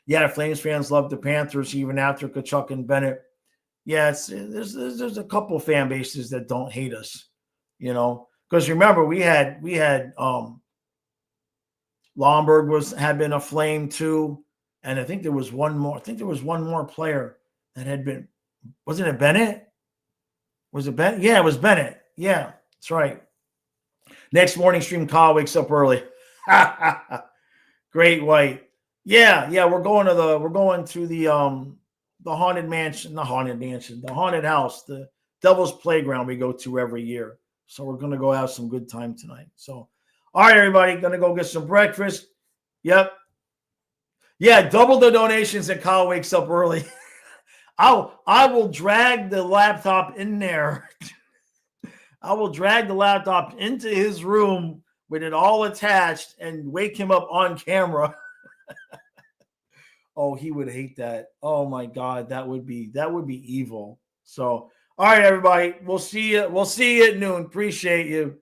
Yeah, the Flames fans love the Panthers even after Tkachuk and Bennett. Yeah, there's a couple fan bases that don't hate us, because remember we had Lomberg had been a Flame too, and I think there was one more. I think there was one more player that had been. Wasn't it Bennett? Was it Bennett? Yeah, it was Bennett. Yeah, that's right. Next morning stream, Kyle wakes up early. Great White. Yeah, we're going to the haunted mansion, the haunted house, the Devil's Playground we go to every year. So we're going to go have some good time tonight. So, all right, everybody, going to go get some breakfast. Yep. Yeah, double the donations and Kyle wakes up early. I will drag the laptop in there. I will drag the laptop into his room with it all attached and wake him up on camera. Oh, he would hate that. Oh my God, that would be evil. So, all right, everybody, we'll see you. We'll see you at noon. Appreciate you.